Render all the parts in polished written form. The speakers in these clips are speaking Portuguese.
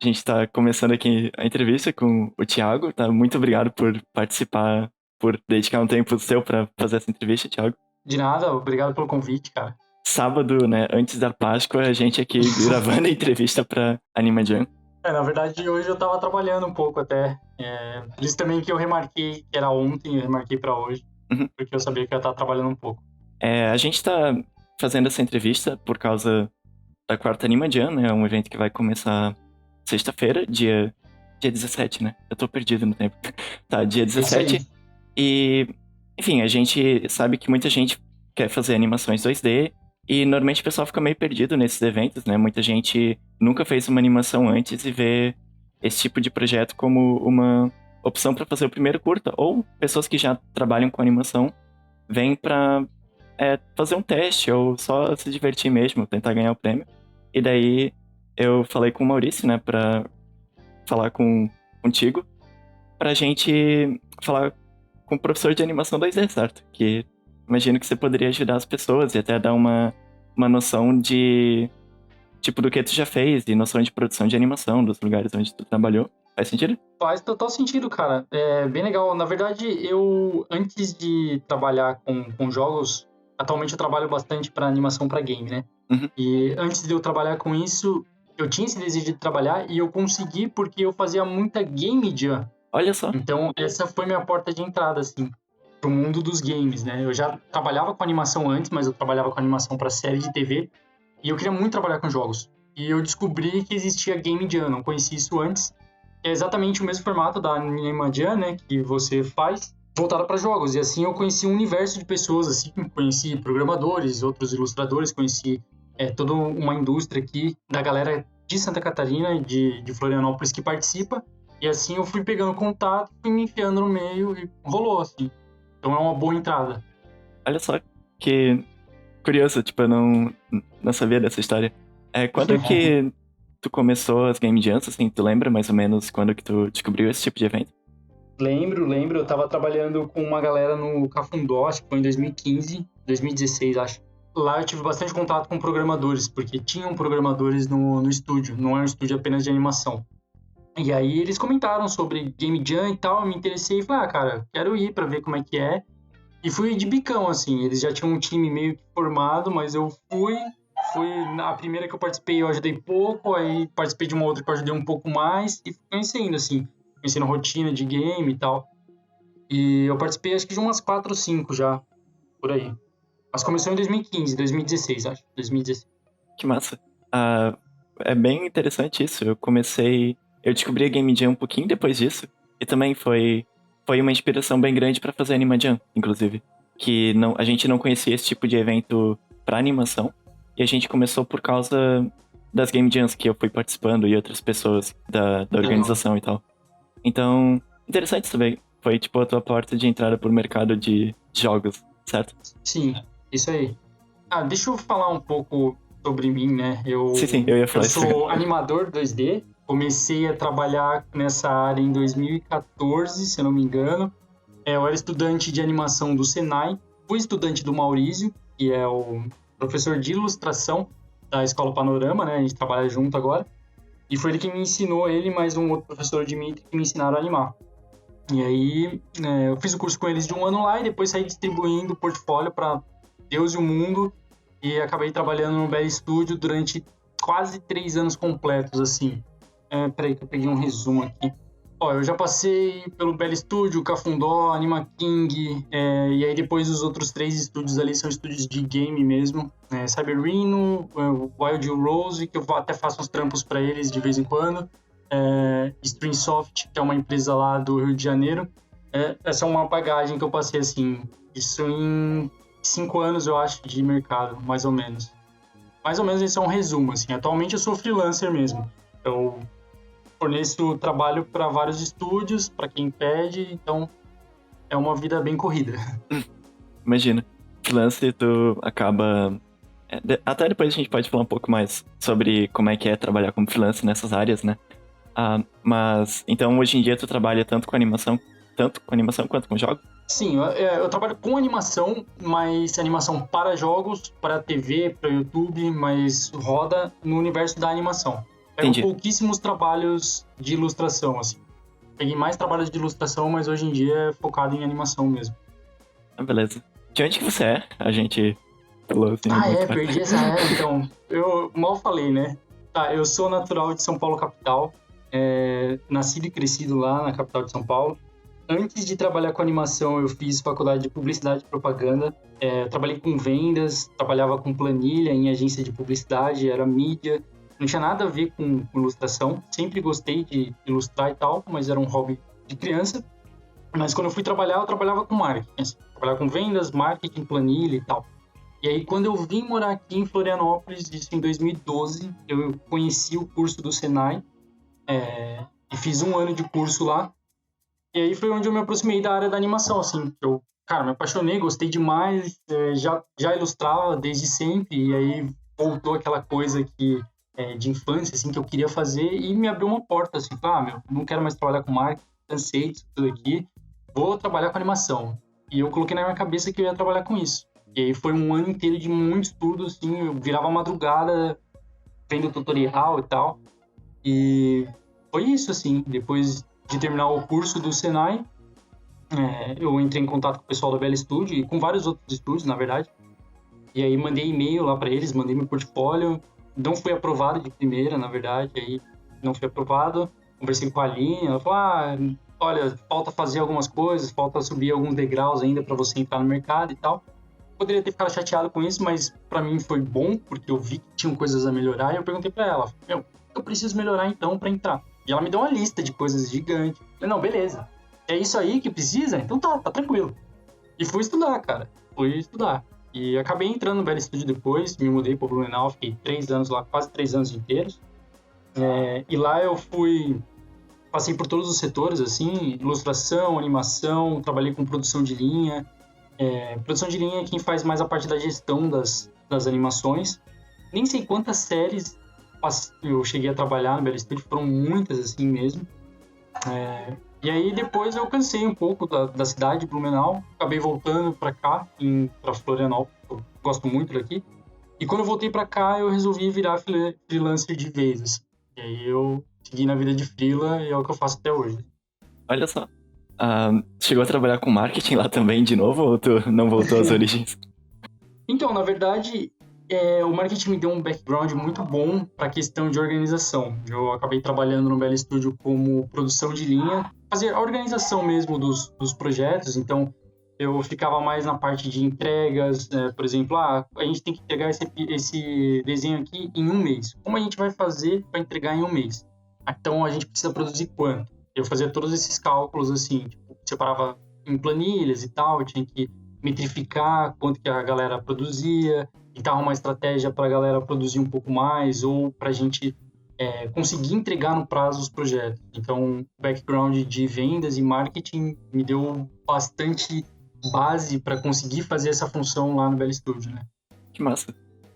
A gente está começando aqui a entrevista com o Thiago, tá? Muito obrigado por participar, por dedicar um tempo seu para fazer essa entrevista, Thiago. De nada, obrigado pelo convite, cara. Sábado, né, antes da Páscoa, a gente aqui gravando a entrevista para Anima Jam. Na verdade, hoje eu tava trabalhando um pouco até. Por isso também que eu remarquei que era ontem, eu remarquei pra hoje, porque eu sabia que eu ia estar trabalhando um pouco. A gente tá fazendo essa entrevista por causa da quarta Anima Jam, né? Um evento que vai começar sexta-feira, dia 17, né? Eu tô perdido no tempo. Tá, dia 17. E, enfim, a gente sabe que muita gente quer fazer animações 2D e normalmente o pessoal fica meio perdido nesses eventos, né? Muita gente nunca fez uma animação antes e vê esse tipo de projeto como uma opção para fazer o primeiro curta. Ou pessoas que já trabalham com animação vêm pra fazer um teste ou só se divertir mesmo, tentar ganhar o prêmio. E daí eu falei com o Maurício, né, pra falar contigo, pra gente falar com o professor de animação 2D, certo? Que imagino que você poderia ajudar as pessoas e até dar uma noção de, tipo, do que tu já fez e noção de produção de animação dos lugares onde tu trabalhou. Faz sentido? Faz total sentido, cara. É bem legal. Na verdade, eu, antes de trabalhar com jogos, atualmente eu trabalho bastante para animação para game, né? E antes de eu trabalhar com isso, eu tinha esse desejo de trabalhar e eu consegui porque eu fazia muita game jam. Olha só. Então, essa foi minha porta de entrada, assim, pro mundo dos games, né? Eu já trabalhava com animação antes, mas eu trabalhava com animação para série de TV e eu queria muito trabalhar com jogos. E eu descobri que existia Game Jam, não conhecia isso antes. É exatamente o mesmo formato da Anima Jam, né, que você faz, voltada para jogos. E assim eu conheci um universo de pessoas, assim, conheci programadores, outros ilustradores, conheci toda uma indústria aqui da galera de Santa Catarina, de Florianópolis, que participa. E assim eu fui pegando contato, fui me enfiando no meio e rolou, assim. Então é uma boa entrada. Olha só que curioso, tipo, eu não sabia dessa história. Quando que tu começou as Game Jams, assim, tu lembra mais ou menos quando que tu descobriu esse tipo de evento? Lembro, eu tava trabalhando com uma galera no Cafundó, acho que foi em 2015, 2016, acho. Lá eu tive bastante contato com programadores, porque tinham programadores no estúdio, não era um estúdio apenas de animação. E aí eles comentaram sobre Game Jam e tal, eu me interessei e falei, cara, quero ir pra ver como é que é. E fui de bicão, assim, eles já tinham um time meio que formado, mas eu fui na primeira que eu participei eu ajudei pouco, aí participei de uma outra que eu ajudei um pouco mais, e fui conhecendo, assim, conhecendo rotina de game e tal. E eu participei acho que de umas 4 ou 5 já, por aí. Mas começou em 2015, 2016, acho, 2016. Que massa. É bem interessante isso. Eu descobri a Game Jam um pouquinho depois disso. E também foi uma inspiração bem grande pra fazer Anima Jam, inclusive. Que a gente não conhecia esse tipo de evento pra animação. E a gente começou por causa das Game Jams que eu fui participando e outras pessoas da organização e tal. Então, interessante saber. Foi tipo a tua porta de entrada pro mercado de jogos, certo? Sim, isso aí. Deixa eu falar um pouco sobre mim, né? Sim, eu ia falar isso. Eu sou animador 2D. Comecei a trabalhar nessa área em 2014, se eu não me engano. Eu era estudante de animação do Senai. Fui estudante do Maurício, que é o professor de ilustração da Escola Panorama, né? A gente trabalha junto agora. E foi ele que me ensinou, ele mais um outro professor, Dimitri, que me ensinaram a animar. E aí, eu fiz o curso com eles de um ano lá e depois saí distribuindo o portfólio para Deus e o mundo. E acabei trabalhando no Bell Studio durante quase 3 anos completos, assim. Peraí que eu peguei um resumo aqui. Eu já passei pelo Bell Studio, Cafundó, Anima King, e aí depois os outros 3 estúdios ali são estúdios de game mesmo. Cyber Rhino, Wild Rose, que eu até faço uns trampos para eles de vez em quando. Streamsoft, que é uma empresa lá do Rio de Janeiro. Essa é uma bagagem que eu passei, assim, isso em 5 anos, eu acho, de mercado, mais ou menos. Mais ou menos esse é um resumo, assim. Atualmente eu sou freelancer mesmo. Eu forneço trabalho para vários estúdios, para quem pede, então é uma vida bem corrida. Imagina, freelancer tu acaba... Até depois a gente pode falar um pouco mais sobre como é que é trabalhar como freelancer nessas áreas, né? Mas, então hoje em dia tu trabalha tanto com animação quanto com jogos? Sim, eu trabalho com animação, mas animação para jogos, para TV, para YouTube, mas roda no universo da animação. Pego Entendi. pouquíssimos trabalhos de ilustração, assim. Peguei mais trabalhos de ilustração, mas hoje em dia é focado em animação mesmo. Ah, beleza. De onde que você é? A gente falou assim Ah, algumas coisas. perdi essa. Então, eu mal falei, né? Tá, eu sou natural de São Paulo, capital. Nascido e crescido lá na capital de São Paulo. Antes de trabalhar com animação, eu fiz faculdade de publicidade e propaganda. Eu trabalhei com vendas, trabalhava com planilha em agência de publicidade, era mídia. Não tinha nada a ver com ilustração. Sempre gostei de ilustrar e tal, mas era um hobby de criança. Mas quando eu fui trabalhar, eu trabalhava com marketing. Assim, trabalhava com vendas, marketing, planilha e tal. E aí, quando eu vim morar aqui em Florianópolis, isso em 2012, eu conheci o curso do Senai e fiz um ano de curso lá. E aí foi onde eu me aproximei da área da animação, assim. Eu, cara, me apaixonei, gostei demais, já ilustrava desde sempre, e aí voltou aquela coisa de infância, assim, que eu queria fazer, e me abriu uma porta, assim, meu, não quero mais trabalhar com marketing, cansei disso tudo aqui, vou trabalhar com animação. E eu coloquei na minha cabeça que eu ia trabalhar com isso. E aí foi um ano inteiro de muito estudo, assim, eu virava madrugada vendo tutorial e tal. E foi isso, assim. Depois de terminar o curso do Senai, eu entrei em contato com o pessoal da Bela Studio e com vários outros estúdios, na verdade. E aí mandei e-mail lá para eles, mandei meu portfólio. Não fui aprovado de primeira, na verdade, aí não fui aprovado. Conversei com a Aline, ela falou: olha, falta fazer algumas coisas, falta subir alguns degraus ainda para você entrar no mercado e tal. Poderia ter ficado chateado com isso, mas para mim foi bom, porque eu vi que tinham coisas a melhorar. E eu perguntei para ela: meu, eu preciso melhorar então para entrar. E ela me deu uma lista de coisas gigantes. Eu falei: não, beleza. É isso aí que precisa? Então tá tranquilo. E fui estudar, cara. Fui estudar. E acabei entrando no Belo Studio depois, me mudei para Blumenau, fiquei 3 anos lá, quase 3 anos inteiros. E lá eu passei por todos os setores, assim, ilustração, animação, trabalhei com produção de linha. Produção de linha é quem faz mais a parte da gestão das animações. Nem sei quantas séries eu cheguei a trabalhar no Belo Studio, foram muitas assim mesmo. E aí depois eu cansei um pouco da cidade de Blumenau, acabei voltando para cá, para Florianópolis, eu gosto muito daqui. E quando eu voltei para cá, eu resolvi virar freelancer de vez, assim. E aí eu segui na vida de freela e é o que eu faço até hoje. Olha só. Chegou a trabalhar com marketing lá também de novo ou tu não voltou às origens? Então, na verdade, o marketing me deu um background muito bom para a questão de organização. Eu acabei trabalhando no Belo Studio como produção de linha, fazer a organização mesmo dos projetos. Então, eu ficava mais na parte de entregas, por exemplo, a gente tem que entregar esse desenho aqui em um mês. Como a gente vai fazer para entregar em um mês? Então, a gente precisa produzir quanto? Eu fazia todos esses cálculos assim, tipo, separava em planilhas e tal, eu tinha que metrificar quanto que a galera produzia, e dar uma estratégia para a galera produzir um pouco mais ou para a gente conseguir entregar no prazo os projetos. Então, o background de vendas e marketing me deu bastante base para conseguir fazer essa função lá no Belo Studio, né? Que massa.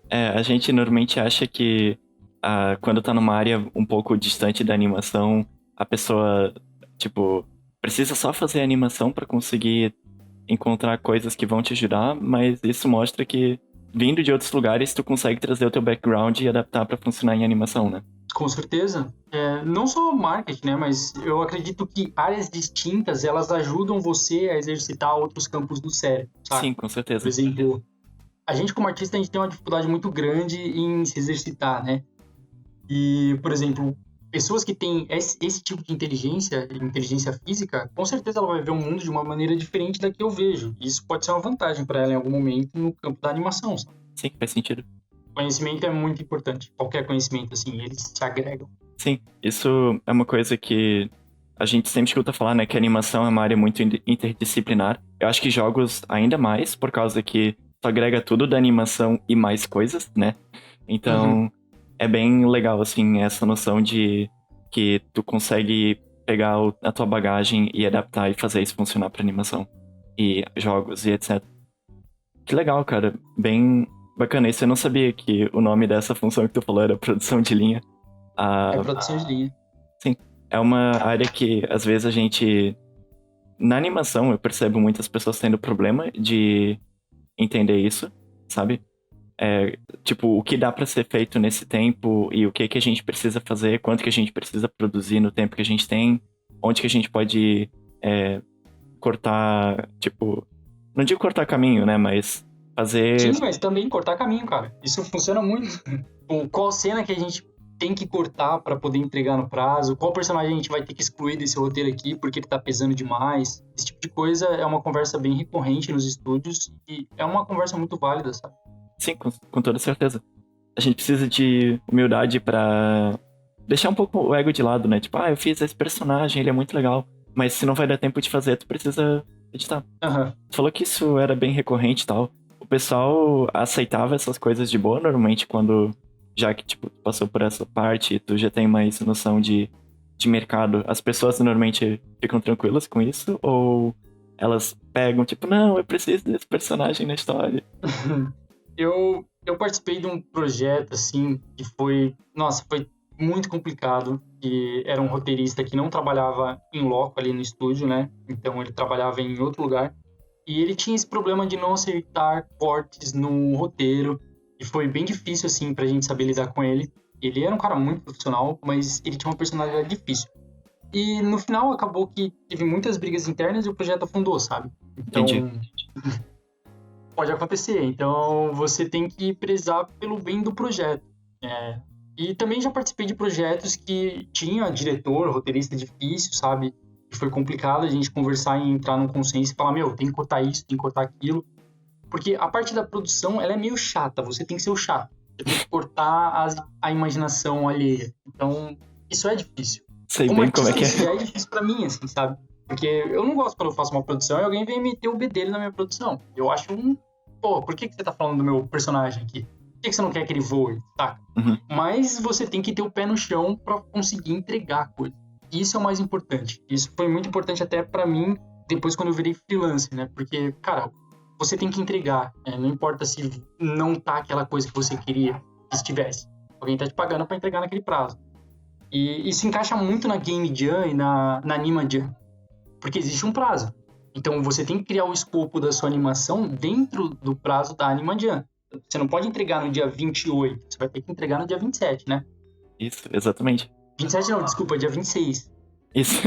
A gente normalmente acha que quando tá numa área um pouco distante da animação, a pessoa, tipo, precisa só fazer animação para conseguir encontrar coisas que vão te ajudar, mas isso mostra que vindo de outros lugares, tu consegue trazer o teu background e adaptar para funcionar em animação, né? Com certeza. Não só marketing, né? Mas eu acredito que áreas distintas, elas ajudam você a exercitar outros campos do cérebro, sabe? Sim, com Por certeza. exemplo, a gente como artista, a gente tem uma dificuldade muito grande em se exercitar, né? E, por exemplo, pessoas que têm esse tipo de inteligência física, com certeza ela vai ver o mundo de uma maneira diferente da que eu vejo. E isso pode ser uma vantagem para ela em algum momento no campo da animação, sabe? Sim, faz sentido. Conhecimento é muito importante. Qualquer conhecimento, assim, eles se agregam. Sim, isso é uma coisa que a gente sempre escuta falar, né? Que a animação é uma área muito interdisciplinar. Eu acho que jogos ainda mais, por causa que tu agrega tudo da animação e mais coisas, né? Então, é bem legal, assim, essa noção de que tu consegue pegar a tua bagagem e adaptar e fazer isso funcionar pra animação. E jogos e etc. Que legal, cara. Bem bacana. Isso eu não sabia que o nome dessa função que tu falou era produção de linha. É produção de linha. Sim, é uma área que às vezes a gente. Na animação eu percebo muitas pessoas tendo problema de entender isso, sabe? Tipo, o que dá pra ser feito nesse tempo e o que que a gente precisa fazer, quanto que a gente precisa produzir no tempo que a gente tem, onde que a gente pode cortar, tipo, não digo cortar caminho, né, mas fazer... Sim, mas também cortar caminho, cara. Isso funciona muito. Qual cena que a gente tem que cortar pra poder entregar no prazo? Qual personagem a gente vai ter que excluir desse roteiro aqui porque ele tá pesando demais? Esse tipo de coisa é uma conversa bem recorrente nos estúdios e é uma conversa muito válida, sabe? Sim, com toda certeza. A gente precisa de humildade pra deixar um pouco o ego de lado, né? Tipo, eu fiz esse personagem, ele é muito legal, mas se não vai dar tempo de fazer, tu precisa editar. Aham. Tu falou que isso era bem recorrente e tal. O pessoal aceitava essas coisas de boa, normalmente, quando... Já que, tipo, tu passou por essa parte e tu já tem mais noção de mercado, as pessoas normalmente ficam tranquilas com isso? Ou elas pegam, tipo, não, eu preciso desse personagem na história? Eu participei de um projeto, assim, que foi... Nossa, foi muito complicado. Que era um roteirista que não trabalhava em loco ali no estúdio, né? Então ele trabalhava em outro lugar. E ele tinha esse problema de não aceitar cortes no roteiro. E foi bem difícil, assim, pra gente saber lidar com ele. Ele era um cara muito profissional, mas ele tinha uma personalidade difícil. E no final acabou que teve muitas brigas internas e o projeto afundou, sabe? Então, Entendi. pode acontecer. Então, você tem que prezar pelo bem do projeto. E também já participei de projetos que tinha diretor, roteirista difícil, sabe? E foi complicado a gente conversar e entrar num consenso e falar, tem que cortar isso, tem que cortar aquilo. Porque a parte da produção, ela é meio chata, você tem que ser o chato. Você tem que cortar a imaginação alheia. Então, isso é difícil. Sei Como bem como é artista, que é. isso já é difícil pra mim, assim, sabe? Porque eu não gosto quando eu faço uma produção e alguém vem meter o bedelho na minha produção. Eu acho por que você tá falando do meu personagem aqui? Por que você não quer que ele voe, saca? Uhum. Mas você tem que ter o pé no chão pra conseguir entregar a coisa. Isso é o mais importante. Isso foi muito importante até pra mim depois quando eu virei freelancer, né? Porque, cara, você tem que entregar. Não importa se não tá aquela coisa que você queria que estivesse. Alguém tá te pagando pra entregar naquele prazo. E isso encaixa muito na Game Jam e na Anima Jam. Porque existe um prazo. Então você tem que criar o escopo da sua animação dentro do prazo da Anima Jam. Você não pode entregar no dia 28, você vai ter que entregar no dia 27, né? Isso, exatamente. 27 não, desculpa, dia 26. Isso.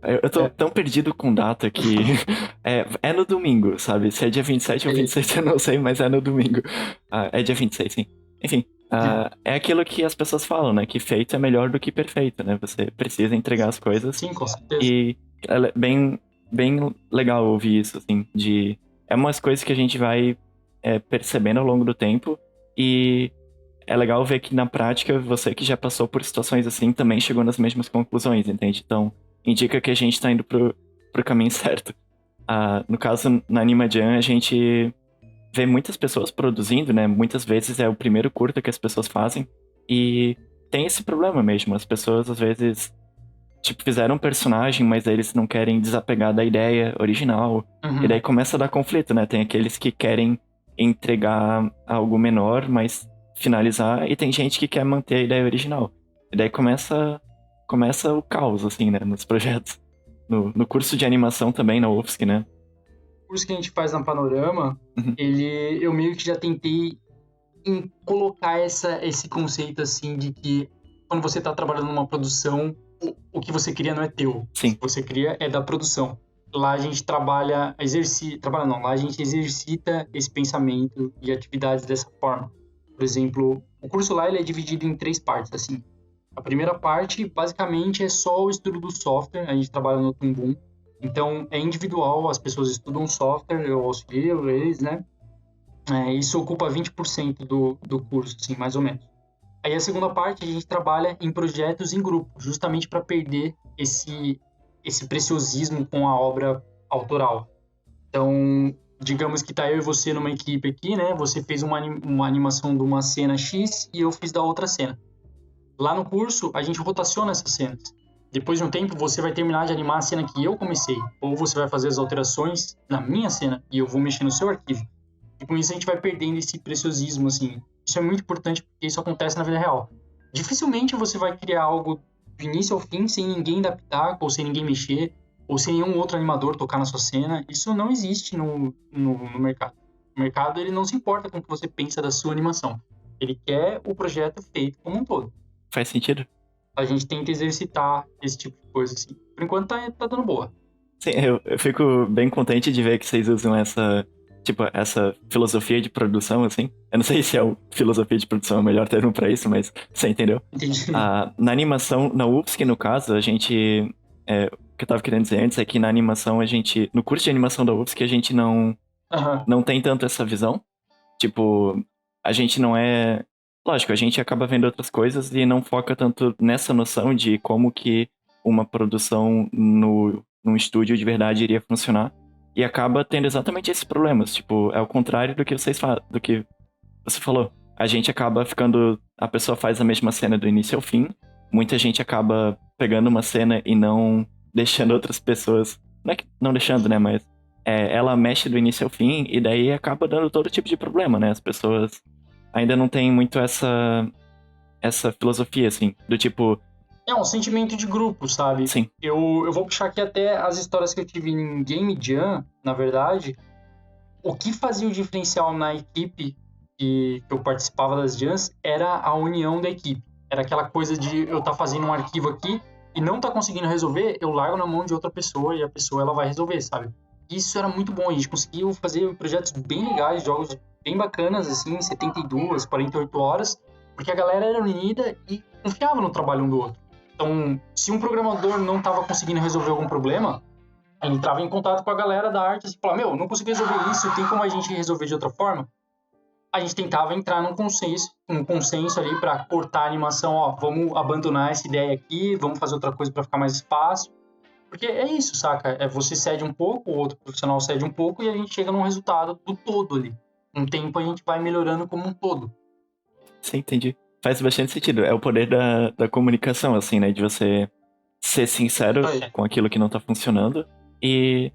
Eu tô tão perdido com data que é no domingo, sabe? Se é dia 27 ou 26, eu não sei, mas é no domingo. É dia 26, sim. Enfim, é aquilo que as pessoas falam, né? Que feito é melhor do que perfeito, né? Você precisa entregar as coisas. Sim, com certeza. E é bem, bem legal ouvir isso, assim, É umas coisas que a gente vai percebendo ao longo do tempo e é legal ver que na prática você que já passou por situações assim também chegou nas mesmas conclusões, entende? Então, indica que a gente tá indo pro caminho certo. No caso, na Anima Jam, a gente vê muitas pessoas produzindo, né? Muitas vezes é o primeiro curta que as pessoas fazem e tem esse problema mesmo. As pessoas, às vezes, tipo, fizeram um personagem, mas eles não querem desapegar da ideia original. Uhum. E daí começa a dar conflito, né? Tem aqueles que querem entregar algo menor, mas finalizar, e tem gente que quer manter a ideia original. E daí começa o caos, assim, né? Nos projetos. No curso de animação também, na UFSC, né? O curso que a gente faz na Panorama, Uhum. eu meio que já tentei colocar esse conceito, assim, de que quando você tá trabalhando numa produção, o que você cria não é teu. Sim. O que você cria é da produção. Lá a gente lá a gente exercita esse pensamento e atividades dessa forma. Por exemplo, o curso lá ele é dividido em 3 partes, assim. A primeira parte, basicamente, é só o estudo do software, a gente trabalha no Tumbum. Então, é individual, as pessoas estudam o software, eu auxilio eles, né? Isso ocupa 20% do curso, assim, mais ou menos. Aí a segunda parte, a gente trabalha em projetos em grupo, justamente para perder esse preciosismo com a obra autoral. Então, digamos que tá eu e você numa equipe aqui, né? Você fez uma animação de uma cena X e eu fiz da outra cena. Lá no curso, a gente rotaciona essas cenas. Depois de um tempo, você vai terminar de animar a cena que eu comecei. Ou você vai fazer as alterações na minha cena e eu vou mexer no seu arquivo. E com isso a gente vai perdendo esse preciosismo, assim. Isso é muito importante porque isso acontece na vida real. Dificilmente você vai criar algo do início ao fim sem ninguém dar pitaco, ou sem ninguém mexer, ou sem nenhum outro animador tocar na sua cena. Isso não existe no mercado. O mercado, ele não se importa com o que você pensa da sua animação. Ele quer o projeto feito como um todo. Faz sentido? A gente tenta exercitar esse tipo de coisa, assim. Por enquanto tá dando boa. Sim, eu fico bem contente de ver que vocês usam essa filosofia de produção, assim. Eu não sei se filosofia de produção é o melhor termo pra isso, mas você entendeu? Entendi. Na animação, na UFSC, no caso, a gente... o que eu tava querendo dizer antes é que na animação no curso de animação da UFSC, a gente não tem tanto essa visão. Tipo, a gente não é... Lógico, a gente acaba vendo outras coisas e não foca tanto nessa noção de como que uma produção num estúdio de verdade iria funcionar. E acaba tendo exatamente esses problemas. Tipo, é o contrário do que do que você falou. A gente acaba ficando... A pessoa faz a mesma cena do início ao fim. Muita gente acaba pegando uma cena e não deixando outras pessoas... Não deixando, né? Mas ela mexe do início ao fim e daí acaba dando todo tipo de problema, né? As pessoas ainda não têm muito essa filosofia, assim, do tipo... É um sentimento de grupo, sabe? Sim. Eu vou puxar aqui até as histórias que eu tive em Game Jam, na verdade. O que fazia o diferencial na equipe que eu participava das Jams era a união da equipe. Era aquela coisa de eu estar fazendo um arquivo aqui e não tá conseguindo resolver, eu largo na mão de outra pessoa e a pessoa ela vai resolver, sabe? Isso era muito bom, a gente conseguiu fazer projetos bem legais, jogos bem bacanas, assim, 72, 48 horas, porque a galera era unida e confiava no trabalho um do outro. Então, se um programador não estava conseguindo resolver algum problema, ele entrava em contato com a galera da arte e falava, não consegui resolver isso, tem como a gente resolver de outra forma? A gente tentava entrar num consenso ali para cortar a animação, vamos abandonar essa ideia aqui, vamos fazer outra coisa para ficar mais fácil. Porque é isso, saca? Você cede um pouco, o outro profissional cede um pouco e a gente chega num resultado do todo ali. Com o tempo a gente vai melhorando como um todo. Sim, entendi. Faz bastante sentido. É o poder da comunicação, assim, né? De você ser sincero com aquilo que não tá funcionando e...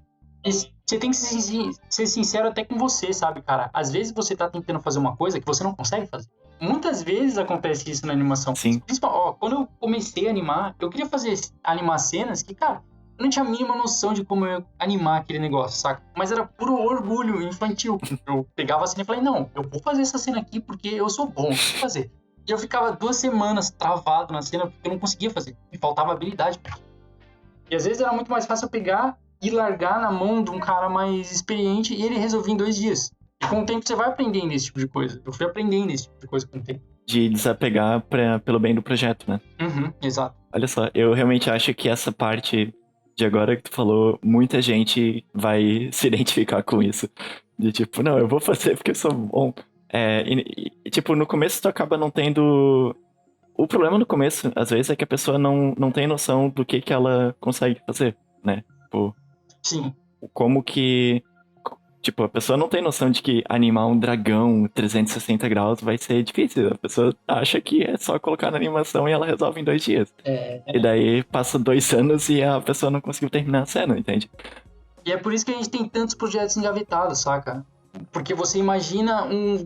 Você tem que ser sincero até com você, sabe, cara? Às vezes você tá tentando fazer uma coisa que você não consegue fazer. Muitas vezes acontece isso na animação. Sim. Quando eu comecei a animar, eu queria animar cenas que, cara, eu não tinha a mínima noção de como eu animar aquele negócio, saca? Mas era puro orgulho infantil. Eu pegava a cena e falei, não, eu vou fazer essa cena aqui porque eu sou bom, vou fazer. E eu ficava 2 semanas travado na cena porque eu não conseguia fazer. Me faltava habilidade. E às vezes era muito mais fácil eu pegar e largar na mão de um cara mais experiente e ele resolvia em 2 dias. E com o tempo você vai aprendendo esse tipo de coisa. Eu fui aprendendo esse tipo de coisa com o tempo. De desapegar pelo bem do projeto, né? Exato. Olha só, eu realmente acho que essa parte de agora que tu falou, muita gente vai se identificar com isso. De tipo, não, eu vou fazer porque eu sou bom. Tipo, no começo tu acaba não tendo... O problema no começo, às vezes, é que a pessoa não tem noção do que ela consegue fazer, né? Tipo, sim. Como que... Tipo, a pessoa não tem noção de que animar um dragão 360 graus vai ser difícil. A pessoa acha que é só colocar na animação e ela resolve em 2 dias. E daí passa 2 anos e a pessoa não conseguiu terminar a cena, entende? E é por isso que a gente tem tantos projetos engavetados, saca? Porque você imagina um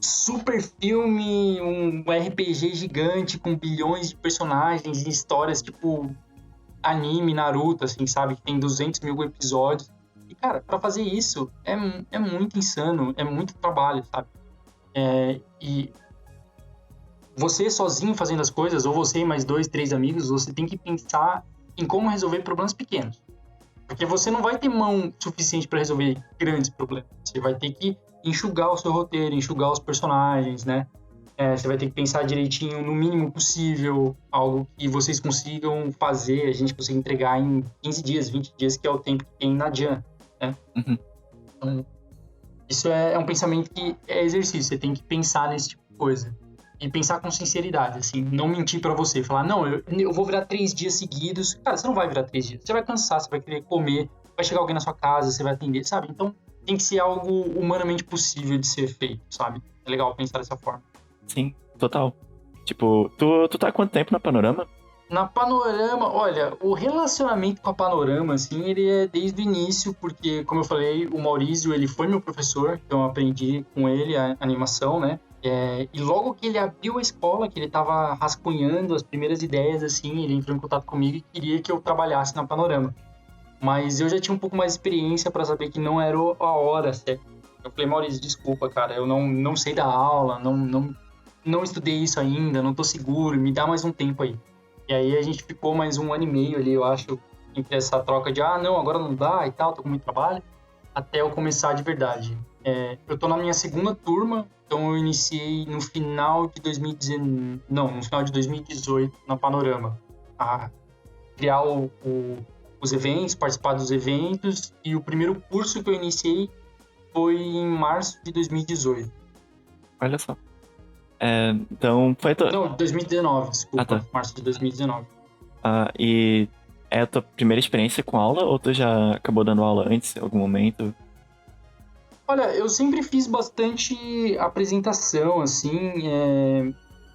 super filme, um RPG gigante com bilhões de personagens e histórias tipo anime, Naruto, assim, sabe? Que tem 200 mil episódios. E, cara, pra fazer isso é muito insano, é muito trabalho, sabe? E você sozinho fazendo as coisas, ou você e mais 2, 3 amigos, você tem que pensar em como resolver problemas pequenos. Porque você não vai ter mão suficiente para resolver grandes problemas. Você vai ter que enxugar o seu roteiro, enxugar os personagens, né? Você vai ter que pensar direitinho, no mínimo possível, algo que vocês consigam fazer, a gente consiga entregar em 15 dias, 20 dias, que é o tempo que tem na Jam, né? Então, isso é um pensamento que é exercício, você tem que pensar nesse tipo de coisa. E pensar com sinceridade, assim, não mentir pra você, falar, não, eu vou virar 3 dias seguidos. Cara, você não vai virar 3 dias, você vai cansar, você vai querer comer, vai chegar alguém na sua casa, você vai atender, sabe? Então, tem que ser algo humanamente possível de ser feito, sabe? É legal pensar dessa forma. Sim, total. Tipo, tu tá há quanto tempo na Panorama? Na Panorama, olha, o relacionamento com a Panorama, assim, ele é desde o início, porque, como eu falei, o Maurício, ele foi meu professor, então eu aprendi com ele a animação, né? E logo que ele abriu a escola, que ele tava rascunhando as primeiras ideias, assim, ele entrou em contato comigo e queria que eu trabalhasse na Panorama. Mas eu já tinha um pouco mais de experiência para saber que não era a hora certa. Eu falei, Maurício, desculpa, cara, eu não sei da aula, não estudei isso ainda, não tô seguro, me dá mais um tempo aí. E aí a gente ficou mais 1 ano e meio ali, eu acho, entre essa troca de, não, agora não dá e tal, tô com muito trabalho, até eu começar de verdade. Eu tô na minha segunda turma, então eu iniciei no final de 2019, não, no final de 2018, na Panorama, a criar os eventos, participar dos eventos, e o primeiro curso que eu iniciei foi em março de 2018. Olha só. Então, foi... Não, 2019, desculpa. tá. Março de 2019. E é a tua primeira experiência com aula ou tu já acabou dando aula antes, em algum momento? Olha, eu sempre fiz bastante apresentação, assim,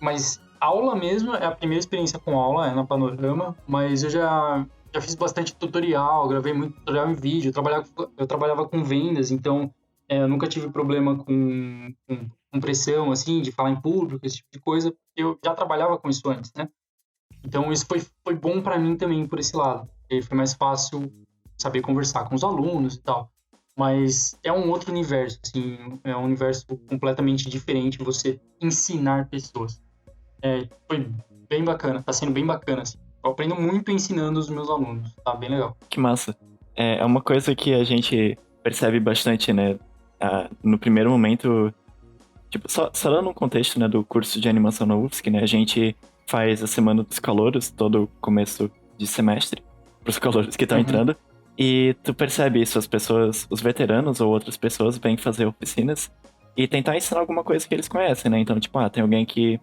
mas aula mesmo é a primeira experiência com aula, é na Panorama, mas eu já fiz bastante tutorial, gravei muito tutorial em vídeo, eu trabalhava com vendas, então eu nunca tive problema com pressão, assim, de falar em público, esse tipo de coisa, eu já trabalhava com isso antes, né? Então isso foi bom para mim também por esse lado, porque foi mais fácil saber conversar com os alunos e tal. Mas é um outro universo, assim, é um universo completamente diferente você ensinar pessoas. Foi bem bacana, tá sendo bem bacana, assim. Eu aprendo muito ensinando os meus alunos, tá bem legal. Que massa. É uma coisa que a gente percebe bastante, né? No primeiro momento, tipo, só dando um contexto, né, do curso de animação na UFSC, né? A gente faz a Semana dos Calouros todo começo de semestre, pros calouros que estão entrando. E tu percebe isso, as pessoas, os veteranos ou outras pessoas vêm fazer oficinas e tentar ensinar alguma coisa que eles conhecem, né? Então, tipo, tem alguém que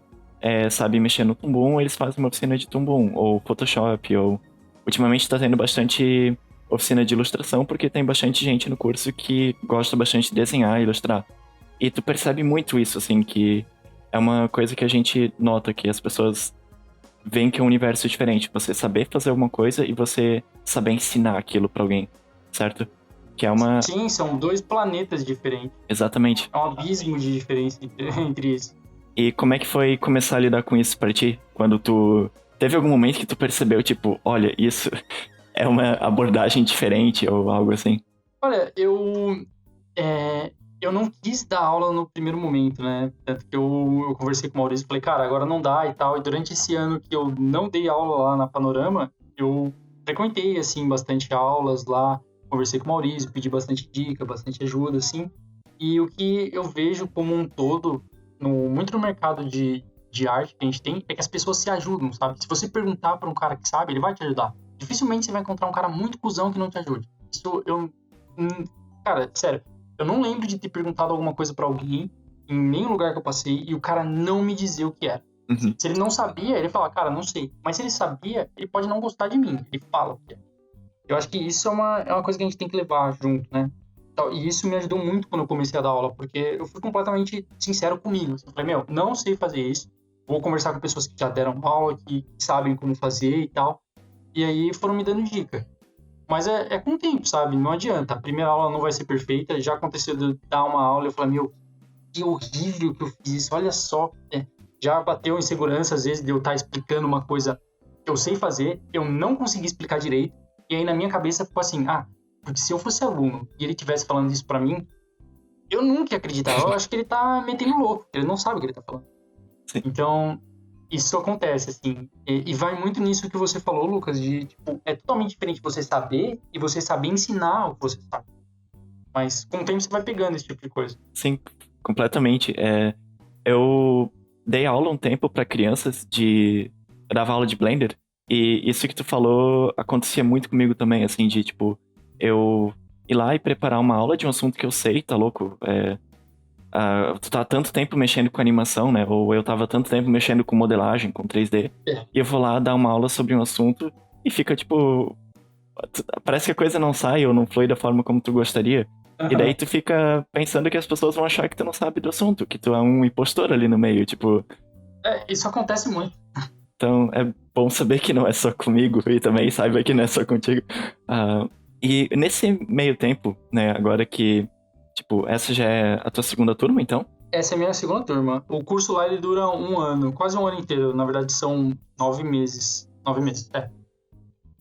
sabe mexer no Tumbum, eles fazem uma oficina de Tumbum, ou Photoshop, ou... Ultimamente tá tendo bastante oficina de ilustração, porque tem bastante gente no curso que gosta bastante de desenhar e ilustrar. E tu percebe muito isso, assim, que é uma coisa que a gente nota, que as pessoas veem que é um universo diferente. Você saber fazer alguma coisa e você saber ensinar aquilo pra alguém, certo? Que é uma... Sim, são 2 planetas diferentes. Exatamente. É um abismo de diferença entre isso. E como é que foi começar a lidar com isso pra ti? Quando tu... Teve algum momento que tu percebeu, tipo, olha, isso é uma abordagem diferente ou algo assim? Olha, eu não quis dar aula no primeiro momento, né? Tanto que eu conversei com o Maurício e falei, cara, agora não dá e tal. E durante esse ano que eu não dei aula lá na Panorama, eu frequentei, assim, bastante aulas lá, conversei com o Maurício, pedi bastante dica, bastante ajuda, assim. E o que eu vejo como um todo, muito no mercado de arte que a gente tem, é que as pessoas se ajudam, sabe? Se você perguntar para um cara que sabe, ele vai te ajudar. Dificilmente você vai encontrar um cara muito cuzão que não te ajude. Isso cara, sério, eu não lembro de ter perguntado alguma coisa pra alguém em nenhum lugar que eu passei e o cara não me dizer o que era. Uhum. Se ele não sabia, ele fala, cara, não sei. Mas se ele sabia, ele pode não gostar de mim. Ele fala o que é. Eu acho que isso é uma coisa que a gente tem que levar junto, né? E isso me ajudou muito quando eu comecei a dar aula, porque eu fui completamente sincero comigo. Eu falei, não sei fazer isso. Vou conversar com pessoas que já deram aula, que sabem como fazer e tal. E aí foram me dando dica. Mas é com o tempo, sabe? Não adianta. A primeira aula não vai ser perfeita. Já aconteceu de eu dar uma aula e eu falei, que horrível que eu fiz isso. Olha só. Já bateu insegurança, às vezes, de eu estar explicando uma coisa que eu sei fazer, eu não consegui explicar direito. E aí na minha cabeça ficou assim, porque se eu fosse aluno e ele estivesse falando isso pra mim, eu nunca ia acreditar. Eu acho que ele tá metendo louco. Ele não sabe o que ele tá falando. Sim. Então, isso acontece, assim. E vai muito nisso que você falou, Lucas, de, tipo, é totalmente diferente você saber e você saber ensinar o que você sabe. Mas com o tempo você vai pegando esse tipo de coisa. Sim, completamente. Eu dei aula um tempo pra crianças eu dava aula de Blender. E isso que tu falou acontecia muito comigo também, assim, de, tipo, eu ir lá e preparar uma aula de um assunto que eu sei, tá louco? Tu tá há tanto tempo mexendo com animação, né? Ou eu tava há tanto tempo mexendo com modelagem, com 3D. E eu vou lá dar uma aula sobre um assunto e fica, tipo... Parece que a coisa não sai ou não flui da forma como tu gostaria. E daí tu fica pensando que as pessoas vão achar que tu não sabe do assunto, que tu é um impostor ali no meio, tipo... Isso acontece muito. Então é bom saber que não é só comigo e também saiba que não é só contigo. E nesse meio tempo, né, agora que, tipo, essa já é a tua segunda turma, então? Essa é a minha segunda turma. O curso lá, ele dura 1 ano, quase 1 ano inteiro. Na verdade, são 9 meses. 9 meses,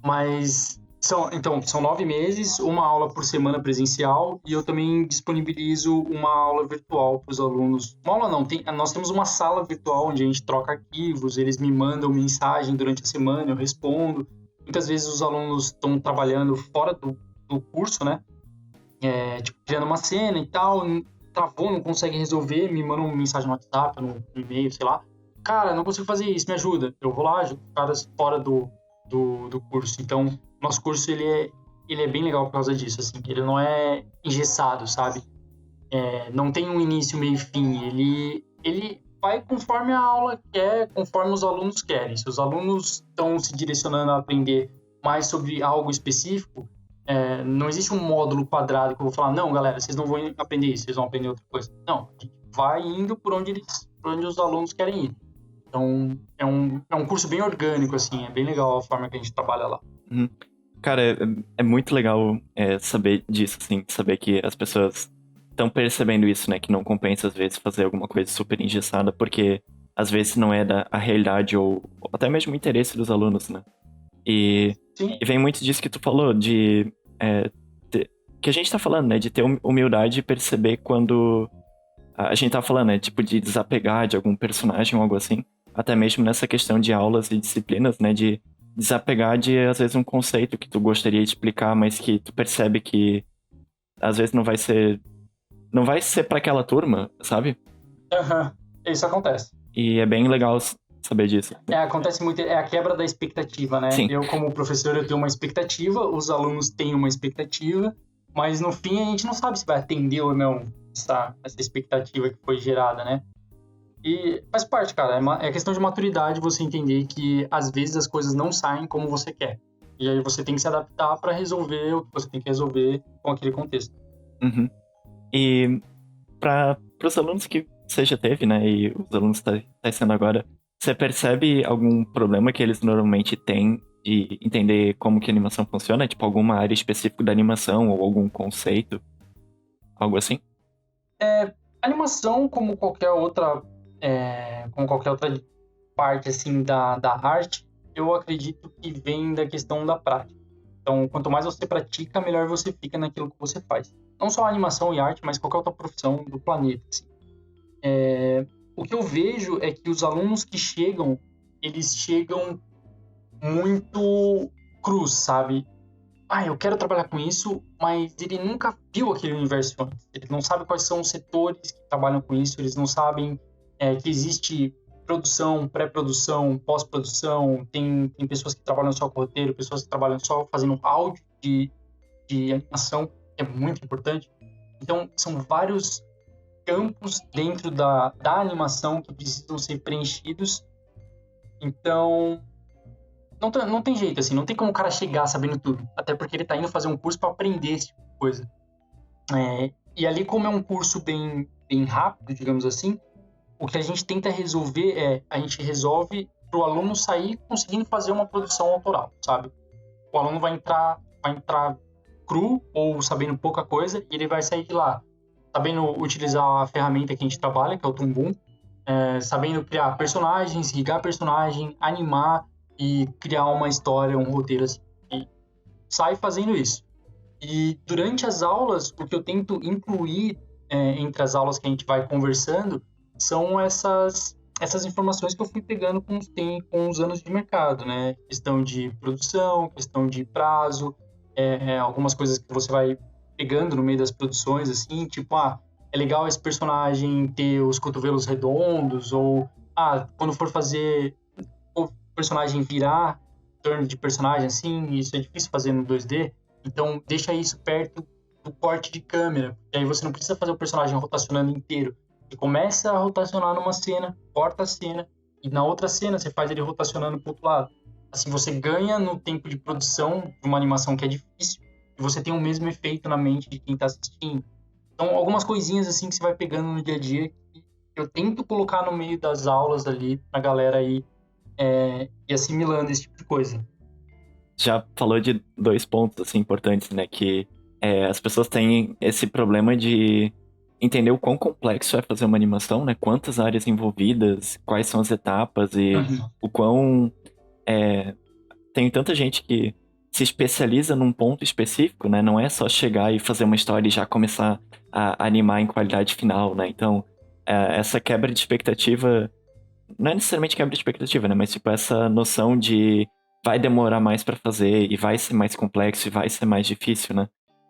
Mas São 9 meses, uma aula por semana presencial, e eu também disponibilizo uma aula virtual para os alunos. Uma aula não, nós temos uma sala virtual onde a gente troca arquivos, eles me mandam mensagem durante a semana, eu respondo. Muitas vezes os alunos estão trabalhando fora do curso, né? Tipo, criando uma cena e tal, travou, não consegue resolver, me manda uma mensagem no WhatsApp, no e-mail, sei lá. Cara, não consigo fazer isso, me ajuda. Eu vou lá, ajudo os caras fora do curso. Então, nosso curso, ele é bem legal por causa disso, assim. Ele não é engessado, sabe? Não tem um início, meio e fim. Ele vai conforme a aula quer, conforme os alunos querem. Se os alunos estão se direcionando a aprender mais sobre algo específico, não existe um módulo quadrado que eu vou falar, não, galera, vocês não vão aprender isso, vocês vão aprender outra coisa. Não, a gente vai indo por onde os alunos querem ir. Então, é um curso bem orgânico, assim, é bem legal a forma que a gente trabalha lá. Cara, é muito legal saber disso, assim, saber que as pessoas estão percebendo isso, né? Que não compensa, às vezes, fazer alguma coisa super engessada, porque às vezes não é a realidade ou até mesmo o interesse dos alunos, né? E vem muito disso que tu falou, que a gente tá falando, né? De ter humildade e perceber quando a gente tá falando, né? Tipo, de desapegar de algum personagem ou algo assim. Até mesmo nessa questão de aulas e disciplinas, né? De desapegar de, às vezes, um conceito que tu gostaria de explicar, mas que tu percebe que, às vezes, não vai ser pra aquela turma, sabe? Isso acontece. E é bem legal saber disso. Acontece muito, é a quebra da expectativa, né? Sim. Eu, como professor, eu tenho uma expectativa, os alunos têm uma expectativa, mas no fim a gente não sabe se vai atender ou não essa expectativa que foi gerada, né? E faz parte, cara, é questão de maturidade você entender que às vezes as coisas não saem como você quer. E aí você tem que se adaptar para resolver o que você tem que resolver com aquele contexto. Uhum. E para os alunos que você já teve, né, e os alunos que tá sendo agora, você percebe algum problema que eles normalmente têm de entender como que a animação funciona? Tipo, alguma área específica da animação ou algum conceito? Algo assim? Animação, como qualquer outra parte assim da arte, eu acredito que vem da questão da prática. Então, quanto mais você pratica, melhor você fica naquilo que você faz. Não só animação e arte, mas qualquer outra profissão do planeta. Assim. O que eu vejo é que os alunos que chegam, eles chegam muito crus, sabe? Eu quero trabalhar com isso, mas ele nunca viu aquele universo antes. Ele não sabe quais são os setores que trabalham com isso, eles não sabem que existe produção, pré-produção, pós-produção, tem pessoas que trabalham só com roteiro, pessoas que trabalham só fazendo áudio de animação, que é muito importante. Então, são vários campos dentro da animação que precisam ser preenchidos. Então, não tem jeito, assim, não tem como o cara chegar sabendo tudo. Até porque ele tá indo fazer um curso para aprender esse tipo de coisa. E ali, como é um curso bem rápido, digamos assim, o que a gente tenta resolver a gente resolve pro aluno sair conseguindo fazer uma produção autoral, sabe? O aluno vai entrar cru ou sabendo pouca coisa e ele vai sair de lá sabendo utilizar a ferramenta que a gente trabalha, que é o Tumbum, sabendo criar personagens, ligar personagem, animar e criar uma história, um roteiro assim. E sai fazendo isso. E durante as aulas, o que eu tento incluir entre as aulas que a gente vai conversando são essas informações que eu fui pegando com os anos de mercado, né? Questão de produção, questão de prazo, algumas coisas que você vai pegando no meio das produções, assim, tipo, é legal esse personagem ter os cotovelos redondos, ou, quando for fazer o personagem virar torno de personagem, assim, isso é difícil fazer no 2D, então deixa isso perto do corte de câmera, e aí você não precisa fazer o personagem rotacionando inteiro, você começa a rotacionar numa cena, corta a cena, e na outra cena você faz ele rotacionando pro outro lado. Assim, você ganha no tempo de produção de uma animação que é difícil, e você tem o mesmo efeito na mente de quem está assistindo. Então, algumas coisinhas assim que você vai pegando no dia a dia que eu tento colocar no meio das aulas ali pra galera aí ir assimilando esse tipo de coisa. Já falou de 2 pontos assim, importantes, né? Que as pessoas têm esse problema de entender o quão complexo é fazer uma animação, né? Quantas áreas envolvidas, quais são as etapas e o quão tem tanta gente que se especializa num ponto específico, né? Não é só chegar e fazer uma história e já começar a animar em qualidade final, né? Então, essa quebra de expectativa, não é necessariamente quebra de expectativa, né? Mas, tipo, essa noção de vai demorar mais pra fazer e vai ser mais complexo e vai ser mais difícil, né?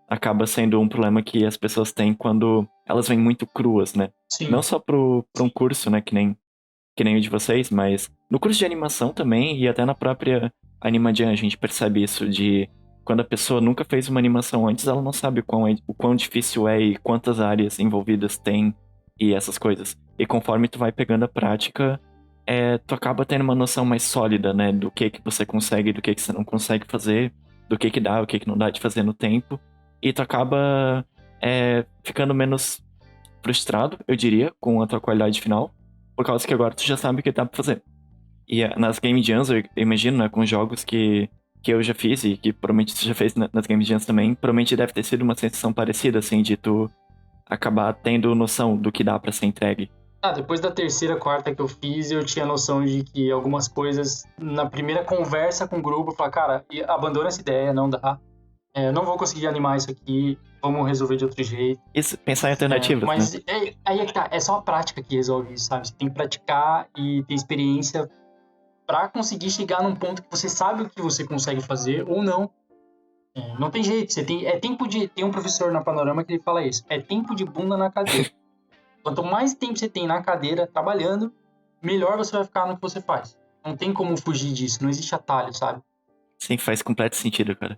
Acaba sendo um problema que as pessoas têm quando elas vêm muito cruas, né? Não Sim. só pra um curso, né? Que nem o de vocês, mas no curso de animação também e até na própria Animadian a gente percebe isso de quando a pessoa nunca fez uma animação antes, ela não sabe o quão difícil é e quantas áreas envolvidas tem e essas coisas. E conforme tu vai pegando a prática, tu acaba tendo uma noção mais sólida, né, do que você consegue e do que você não consegue fazer, do que dá, o que não dá de fazer no tempo. E tu acaba ficando menos frustrado, eu diria, com a tua qualidade final, por causa que agora tu já sabe o que dá pra fazer. E nas Game Jams, eu imagino, né, com jogos que eu já fiz e que provavelmente tu já fez nas Game Jams também, provavelmente deve ter sido uma sensação parecida, assim, de tu acabar tendo noção do que dá pra ser entregue. Depois da terceira, quarta que eu fiz, eu tinha noção de que algumas coisas, na primeira conversa com o grupo, eu falava, cara, abandona essa ideia, não dá. Eu não vou conseguir animar isso aqui, vamos resolver de outro jeito. Isso, pensar em alternativas, né? Mas aí é que tá, é só a prática que resolve isso, sabe? Você tem que praticar e ter experiência pra conseguir chegar num ponto que você sabe o que você consegue fazer ou não. Não tem jeito, tem um professor na Panorama que ele fala isso, é tempo de bunda na cadeira. Quanto mais tempo você tem na cadeira trabalhando, melhor você vai ficar no que você faz. Não tem como fugir disso, não existe atalho, sabe? Sim, faz completo sentido, cara.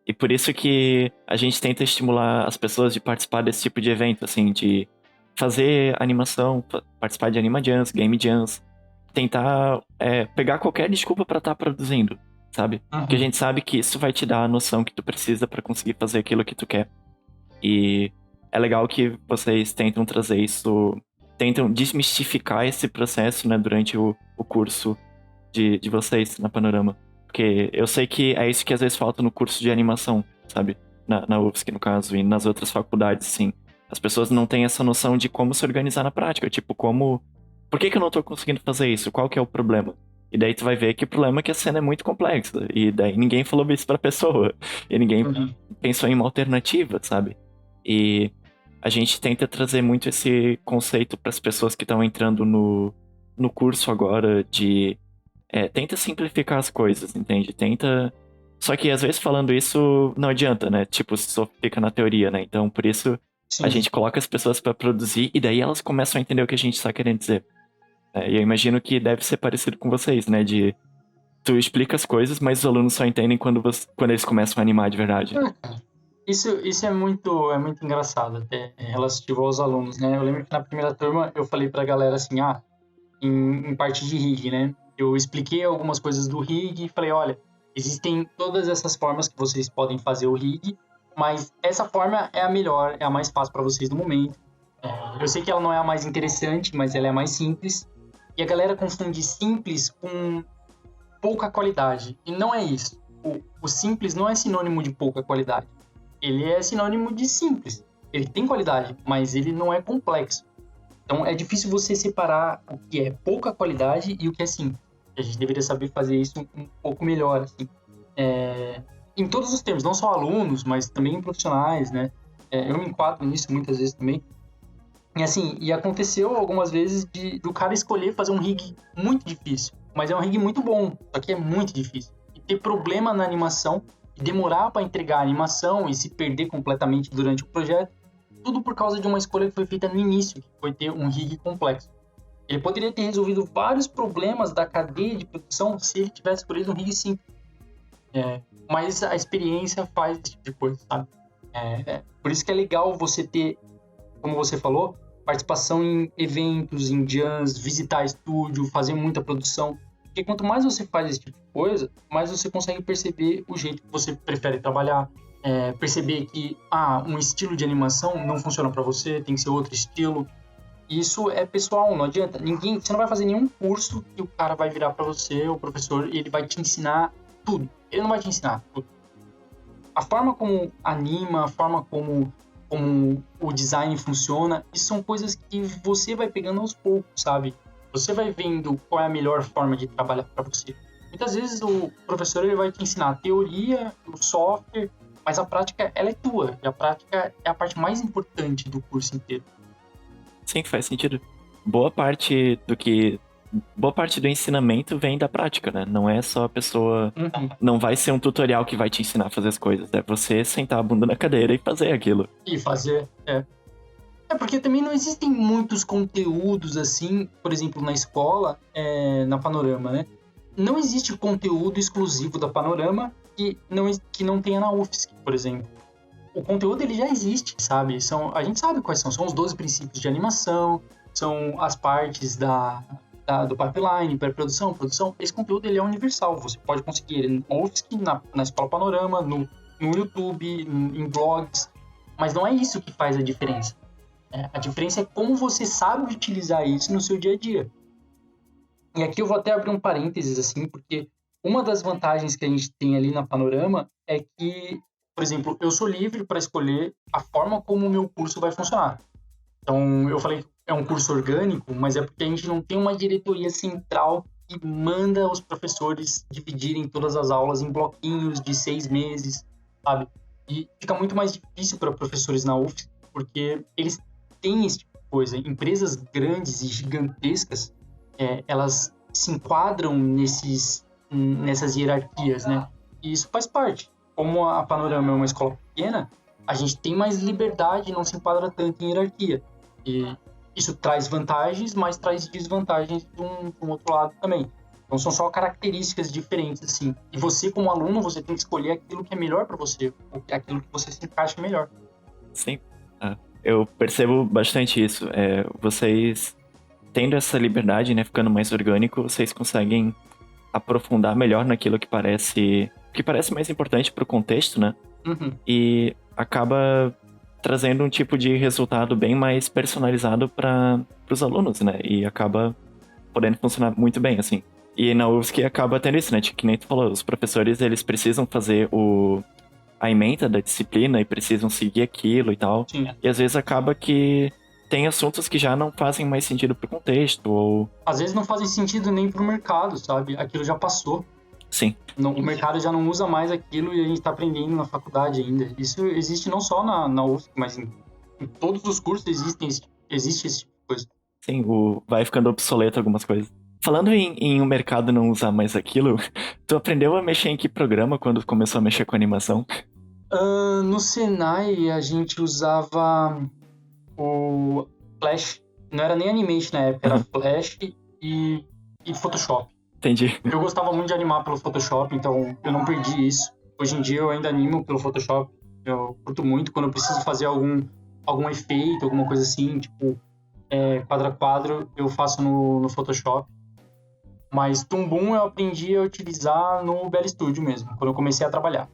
E por isso que a gente tenta estimular as pessoas de participar desse tipo de evento, assim, de fazer animação, participar de Anima Jams, Game Jams, tentar pegar qualquer desculpa pra estar produzindo, sabe? Porque a gente sabe que isso vai te dar a noção que tu precisa pra conseguir fazer aquilo que tu quer. E é legal que vocês tentam trazer isso, tentam desmistificar esse processo, né, durante o curso de vocês na Panorama. Porque eu sei que é isso que às vezes falta no curso de animação, sabe? Na UFSC, no caso, e nas outras faculdades, sim. As pessoas não têm essa noção de como se organizar na prática. Tipo, como... Por que eu não tô conseguindo fazer isso? Qual que é o problema? E daí tu vai ver que o problema é que a cena é muito complexa. E daí ninguém falou isso pra pessoa. E ninguém pensou em uma alternativa, sabe? E a gente tenta trazer muito esse conceito para as pessoas que estão entrando no curso agora de... tenta simplificar as coisas, entende? Tenta... Só que às vezes falando isso não adianta, né? Tipo, só fica na teoria, né? Então, por isso, a gente coloca as pessoas pra produzir e daí elas começam a entender o que a gente tá querendo dizer. E eu imagino que deve ser parecido com vocês, né? De tu explica as coisas, mas os alunos só entendem quando eles começam a animar de verdade. Isso é muito engraçado, até relativo aos alunos, né? Eu lembro que na primeira turma eu falei pra galera assim, em parte de rig, né? Eu expliquei algumas coisas do rig e falei, olha, existem todas essas formas que vocês podem fazer o rig, mas essa forma é a melhor, é a mais fácil para vocês no momento. Eu sei que ela não é a mais interessante, mas ela é a mais simples. E a galera confunde simples com pouca qualidade. E não é isso. O simples não é sinônimo de pouca qualidade. Ele é sinônimo de simples. Ele tem qualidade, mas ele não é complexo. Então é difícil você separar o que é pouca qualidade e o que é simples. A gente deveria saber fazer isso um pouco melhor, assim. Em todos os termos, não só alunos, mas também profissionais, né? Eu me enquadro nisso muitas vezes também. E assim, aconteceu algumas vezes do cara escolher fazer um rig muito difícil, mas é um rig muito bom, só que é muito difícil. E ter problema na animação, e demorar para entregar a animação e se perder completamente durante o projeto, tudo por causa de uma escolha que foi feita no início, que foi ter um rig complexo. Ele poderia ter resolvido vários problemas da cadeia de produção se ele tivesse escolhido um rig simples. Mas a experiência faz esse tipo de coisa, sabe? Por isso que é legal você ter, como você falou, participação em eventos, em jams, visitar estúdio, fazer muita produção. Porque quanto mais você faz esse tipo de coisa, mais você consegue perceber o jeito que você prefere trabalhar, perceber que um estilo de animação não funciona para você, tem que ser outro estilo. Isso é pessoal, não adianta. Você não vai fazer nenhum curso que o cara vai virar para você, o professor, e ele vai te ensinar tudo. Ele não vai te ensinar tudo. A forma como anima, a forma como o design funciona, isso são coisas que você vai pegando aos poucos, sabe? Você vai vendo qual é a melhor forma de trabalhar para você. Muitas vezes o professor ele vai te ensinar a teoria, o software, mas a prática ela é tua. E a prática é a parte mais importante do curso inteiro. Sim, faz sentido. Boa parte do ensinamento vem da prática, né? Não é só a pessoa. Não vai ser um tutorial que vai te ensinar a fazer as coisas. É você sentar a bunda na cadeira e fazer aquilo. E fazer, porque também não existem muitos conteúdos assim, por exemplo, na escola, na Panorama, né? Não existe conteúdo exclusivo da Panorama que não tenha na UFSC, por exemplo. O conteúdo ele já existe, sabe? A gente sabe quais são. São os 12 princípios de animação, são as partes do pipeline, pré-produção, produção. Esse conteúdo ele é universal. Você pode conseguir ele na UFSC, na Escola Panorama, no YouTube, em blogs. Mas não é isso que faz a diferença. A diferença é como você sabe utilizar isso no seu dia a dia. E aqui eu vou até abrir um parênteses, assim, porque uma das vantagens que a gente tem ali na Panorama é que, por exemplo, eu sou livre para escolher a forma como o meu curso vai funcionar. Então, eu falei que é um curso orgânico, mas é porque a gente não tem uma diretoria central que manda os professores dividirem todas as aulas em bloquinhos de 6 meses, sabe? E fica muito mais difícil para professores na UFSC, porque eles têm esse tipo de coisa. Empresas grandes e gigantescas, elas se enquadram nessas hierarquias, né? E isso faz parte. Como a Panorama é uma escola pequena, a gente tem mais liberdade e não se enquadra tanto em hierarquia. E isso traz vantagens, mas traz desvantagens de um outro lado também. Então são só características diferentes, assim. E você, como aluno, você tem que escolher aquilo que é melhor para você, aquilo que você se encaixa melhor. Sim. Eu percebo bastante isso. Vocês tendo essa liberdade, né, ficando mais orgânico, vocês conseguem aprofundar melhor naquilo que parece mais importante pro contexto, né? E acaba trazendo um tipo de resultado bem mais personalizado para os alunos, né? E acaba podendo funcionar muito bem, assim. E na UFSC acaba tendo isso, né? Que nem tu falou, os professores, eles precisam fazer a ementa da disciplina e precisam seguir aquilo e tal. Sim. E às vezes acaba que tem assuntos que já não fazem mais sentido pro contexto, ou... Às vezes não fazem sentido nem pro mercado, sabe? Aquilo já passou. Sim. O mercado já não usa mais aquilo e a gente tá aprendendo na faculdade ainda. Isso existe não só na UFSC, mas em todos os cursos existe esse tipo de coisa. Sim, vai ficando obsoleto algumas coisas. Falando em o mercado não usar mais aquilo, tu aprendeu a mexer em que programa quando começou a mexer com animação? No Senai a gente usava o Flash. Não era nem Animation na época, era Flash e Photoshop. Entendi. Eu gostava muito de animar pelo Photoshop, então eu não perdi isso. Hoje em dia eu ainda animo pelo Photoshop. Eu curto muito quando eu preciso fazer algum efeito, alguma coisa assim, tipo quadro a quadro, eu faço no Photoshop. Mas Toon Boom eu aprendi a utilizar no Bell Studio mesmo, quando eu comecei a trabalhar.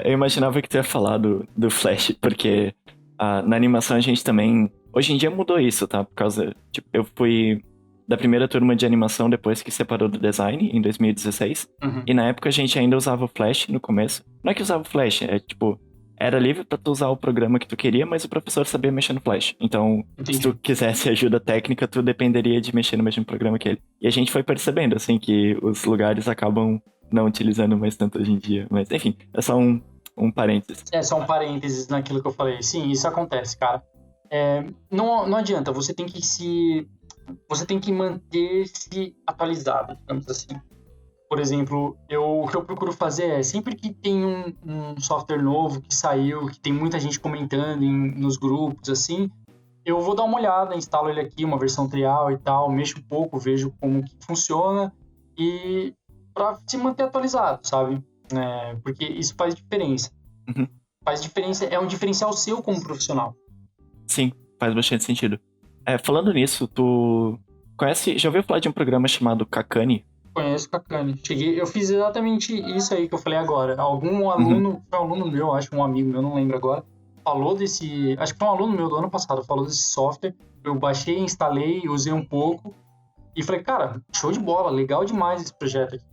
Eu imaginava que tu ia falar do Flash, porque na animação a gente também... Hoje em dia mudou isso, tá? Por causa... Tipo, eu fui da primeira turma de animação depois que separou do design, em 2016. E na época a gente ainda usava o Flash no começo. Não é que usava o Flash, tipo... Era livre pra tu usar o programa que tu queria, mas o professor sabia mexer no Flash. Então, se tu quisesse ajuda técnica, tu dependeria de mexer no mesmo programa que ele. E a gente foi percebendo, assim, que os lugares acabam não utilizando mais tanto hoje em dia. Mas, enfim, é só um parênteses. Só um parênteses naquilo que eu falei. Sim, isso acontece, cara. Não adianta, você tem que manter-se atualizado, digamos assim. Por exemplo, o que eu procuro fazer é, sempre que tem um software novo que saiu, que tem muita gente comentando nos grupos, assim, eu vou dar uma olhada, instalo ele aqui, uma versão trial e tal, mexo um pouco, vejo como que funciona, e para se manter atualizado, sabe? Porque isso faz diferença. Faz diferença, é um diferencial seu como profissional. Sim, faz bastante sentido. Falando nisso, tu já ouviu falar de um programa chamado Kakani? Conheço o Kakani. Eu fiz exatamente isso aí que eu falei agora. Algum aluno, foi um aluno meu, acho, um amigo meu, não lembro agora, falou desse... Acho que foi um aluno meu do ano passado, falou desse software. Eu baixei, instalei, usei um pouco e falei, cara, show de bola, legal demais esse projeto aqui.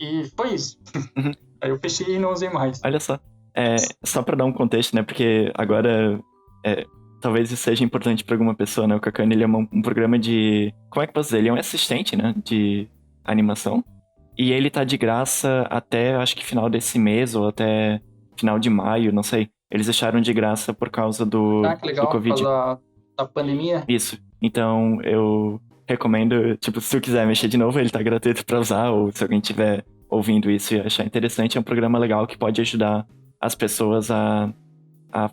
E foi isso. Aí eu fechei e não usei mais. Olha só. Só pra dar um contexto, né? Porque agora... talvez isso seja importante pra alguma pessoa, né? O Kakani, ele é um programa de... Como é que posso dizer? Ele é um assistente, né? De animação. E ele tá de graça até, acho que final desse mês, ou até final de maio, não sei. Eles deixaram de graça por causa Ah, que do legal, por causa Covid. da pandemia. Isso. Então, eu recomendo, tipo, se tu quiser mexer de novo, ele tá gratuito pra usar, ou se alguém tiver ouvindo isso e achar interessante, é um programa legal que pode ajudar as pessoas a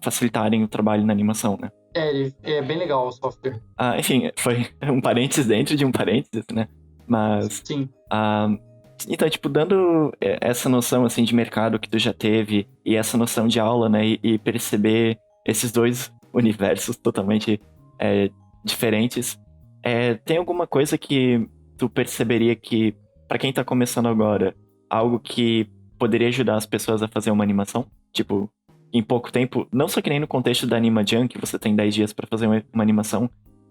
facilitarem o trabalho na animação, né? Ele é bem legal o software. Enfim, foi um parênteses dentro de um parênteses, né? Mas, Sim. ah, então, tipo, dando essa noção, assim, de mercado que tu já teve e essa noção de aula, né? E perceber esses dois universos totalmente é, diferentes, tem alguma coisa que tu perceberia que, pra quem tá começando agora, algo que poderia ajudar as pessoas a fazer uma animação? Tipo, em pouco tempo, não só que nem no contexto da Anima Jam, que você tem 10 dias pra fazer uma animação,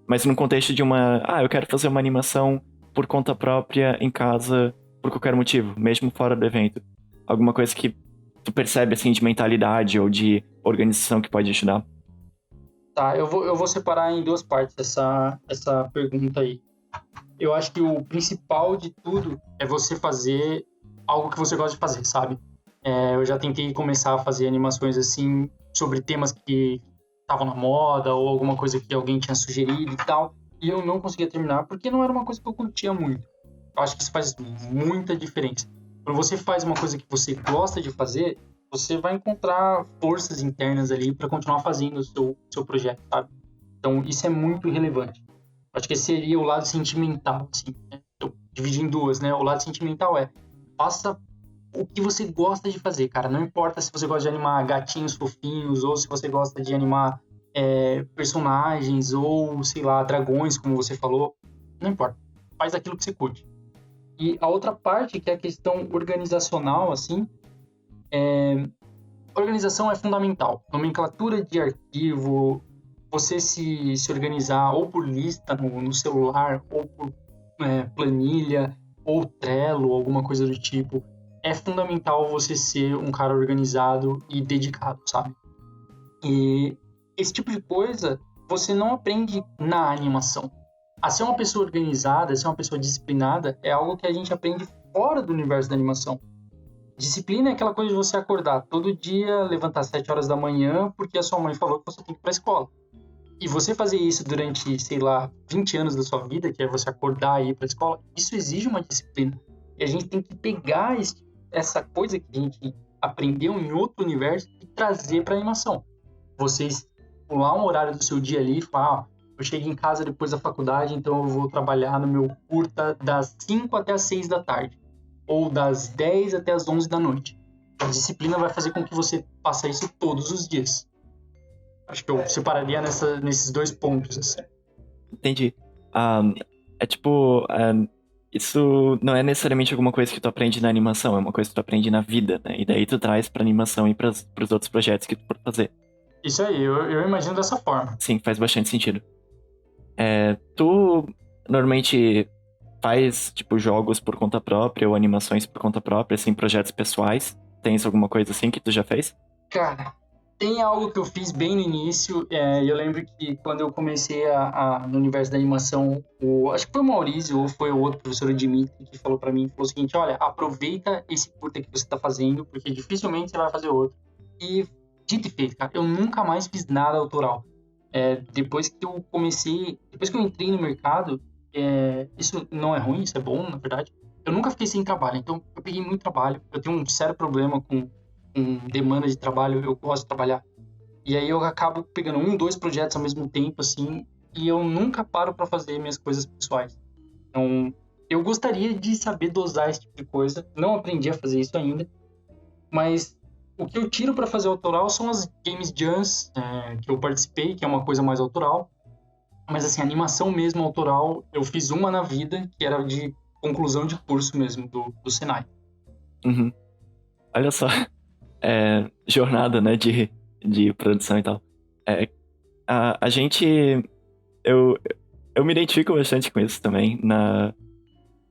mas no contexto de eu quero fazer uma animação por conta própria em casa por qualquer motivo, mesmo fora do evento. Alguma coisa que tu percebe, assim, de mentalidade ou de organização que pode ajudar? Tá, eu vou separar em duas partes essa pergunta aí. Eu acho que o principal de tudo é você fazer algo que você gosta de fazer, sabe? Eu já tentei começar a fazer animações assim sobre temas que estavam na moda ou alguma coisa que alguém tinha sugerido e tal, e eu não conseguia terminar porque não era uma coisa que eu curtia muito. Eu acho que isso faz muita diferença. Quando você faz uma coisa que você gosta de fazer, você vai encontrar forças internas ali para continuar fazendo o seu projeto, sabe? Então, isso é muito relevante. Acho que esse seria o lado sentimental, assim, né? Eu dividi em duas, né? O lado sentimental faça o que você gosta de fazer, cara. Não importa se você gosta de animar gatinhos fofinhos ou se você gosta de animar personagens ou, sei lá, dragões, como você falou. Não importa. Faz aquilo que você curte. E a outra parte, que é a questão organizacional, assim, organização é fundamental. Nomenclatura de arquivo, você se organizar ou por lista no celular, ou por planilha, ou Trello, alguma coisa do tipo. É fundamental você ser um cara organizado e dedicado, sabe? E esse tipo de coisa você não aprende na animação. A ser uma pessoa organizada, a ser uma pessoa disciplinada, é algo que a gente aprende fora do universo da animação. Disciplina é aquela coisa de você acordar todo dia, levantar às 7 horas da manhã, porque a sua mãe falou que você tem que ir para a escola. E você fazer isso durante, sei lá, 20 anos da sua vida, que é você acordar e ir para a escola, isso exige uma disciplina. E a gente tem que pegar essa coisa que a gente aprendeu em outro universo e trazer para a animação. Vocês pular um horário do seu dia ali e falar, eu chego em casa depois da faculdade, então eu vou trabalhar no meu curta das 5 até as 6 da tarde, ou das 10 até as 11 da noite. A disciplina vai fazer com que você faça isso todos os dias. Acho que eu separaria nesses dois pontos, assim. Entendi. Ah, é tipo, isso não é necessariamente alguma coisa que tu aprende na animação, é uma coisa que tu aprende na vida, né? E daí tu traz pra animação e pros outros projetos que tu for fazer. Isso aí, eu imagino dessa forma. Sim, faz bastante sentido. Tu normalmente faz, tipo, jogos por conta própria ou animações por conta própria, assim, projetos pessoais? Tens alguma coisa assim que tu já fez? Cara, tem algo que eu fiz bem no início, e eu lembro que quando eu comecei no universo da animação, acho que foi o Maurício ou foi o outro professor, o Dimitri, que falou pra mim, falou o seguinte, olha, aproveita esse curta que você tá fazendo, porque dificilmente você vai fazer outro. E, dito e feito, cara, eu nunca mais fiz nada autoral. Depois que eu entrei no mercado, isso não é ruim, isso é bom, na verdade, eu nunca fiquei sem trabalho, então eu peguei muito trabalho, eu tenho um sério problema com demanda de trabalho, eu gosto de trabalhar. E aí eu acabo pegando dois projetos ao mesmo tempo, assim, e eu nunca paro para fazer minhas coisas pessoais. Então, eu gostaria de saber dosar esse tipo de coisa. Não aprendi a fazer isso ainda, mas o que eu tiro para fazer autoral são as games jams que eu participei, que é uma coisa mais autoral. Mas assim, animação mesmo autoral, eu fiz uma na vida, que era de conclusão de curso mesmo, do Senai. Uhum. Olha só, jornada, né, de produção e tal. É, a gente, eu, eu me identifico bastante com isso também,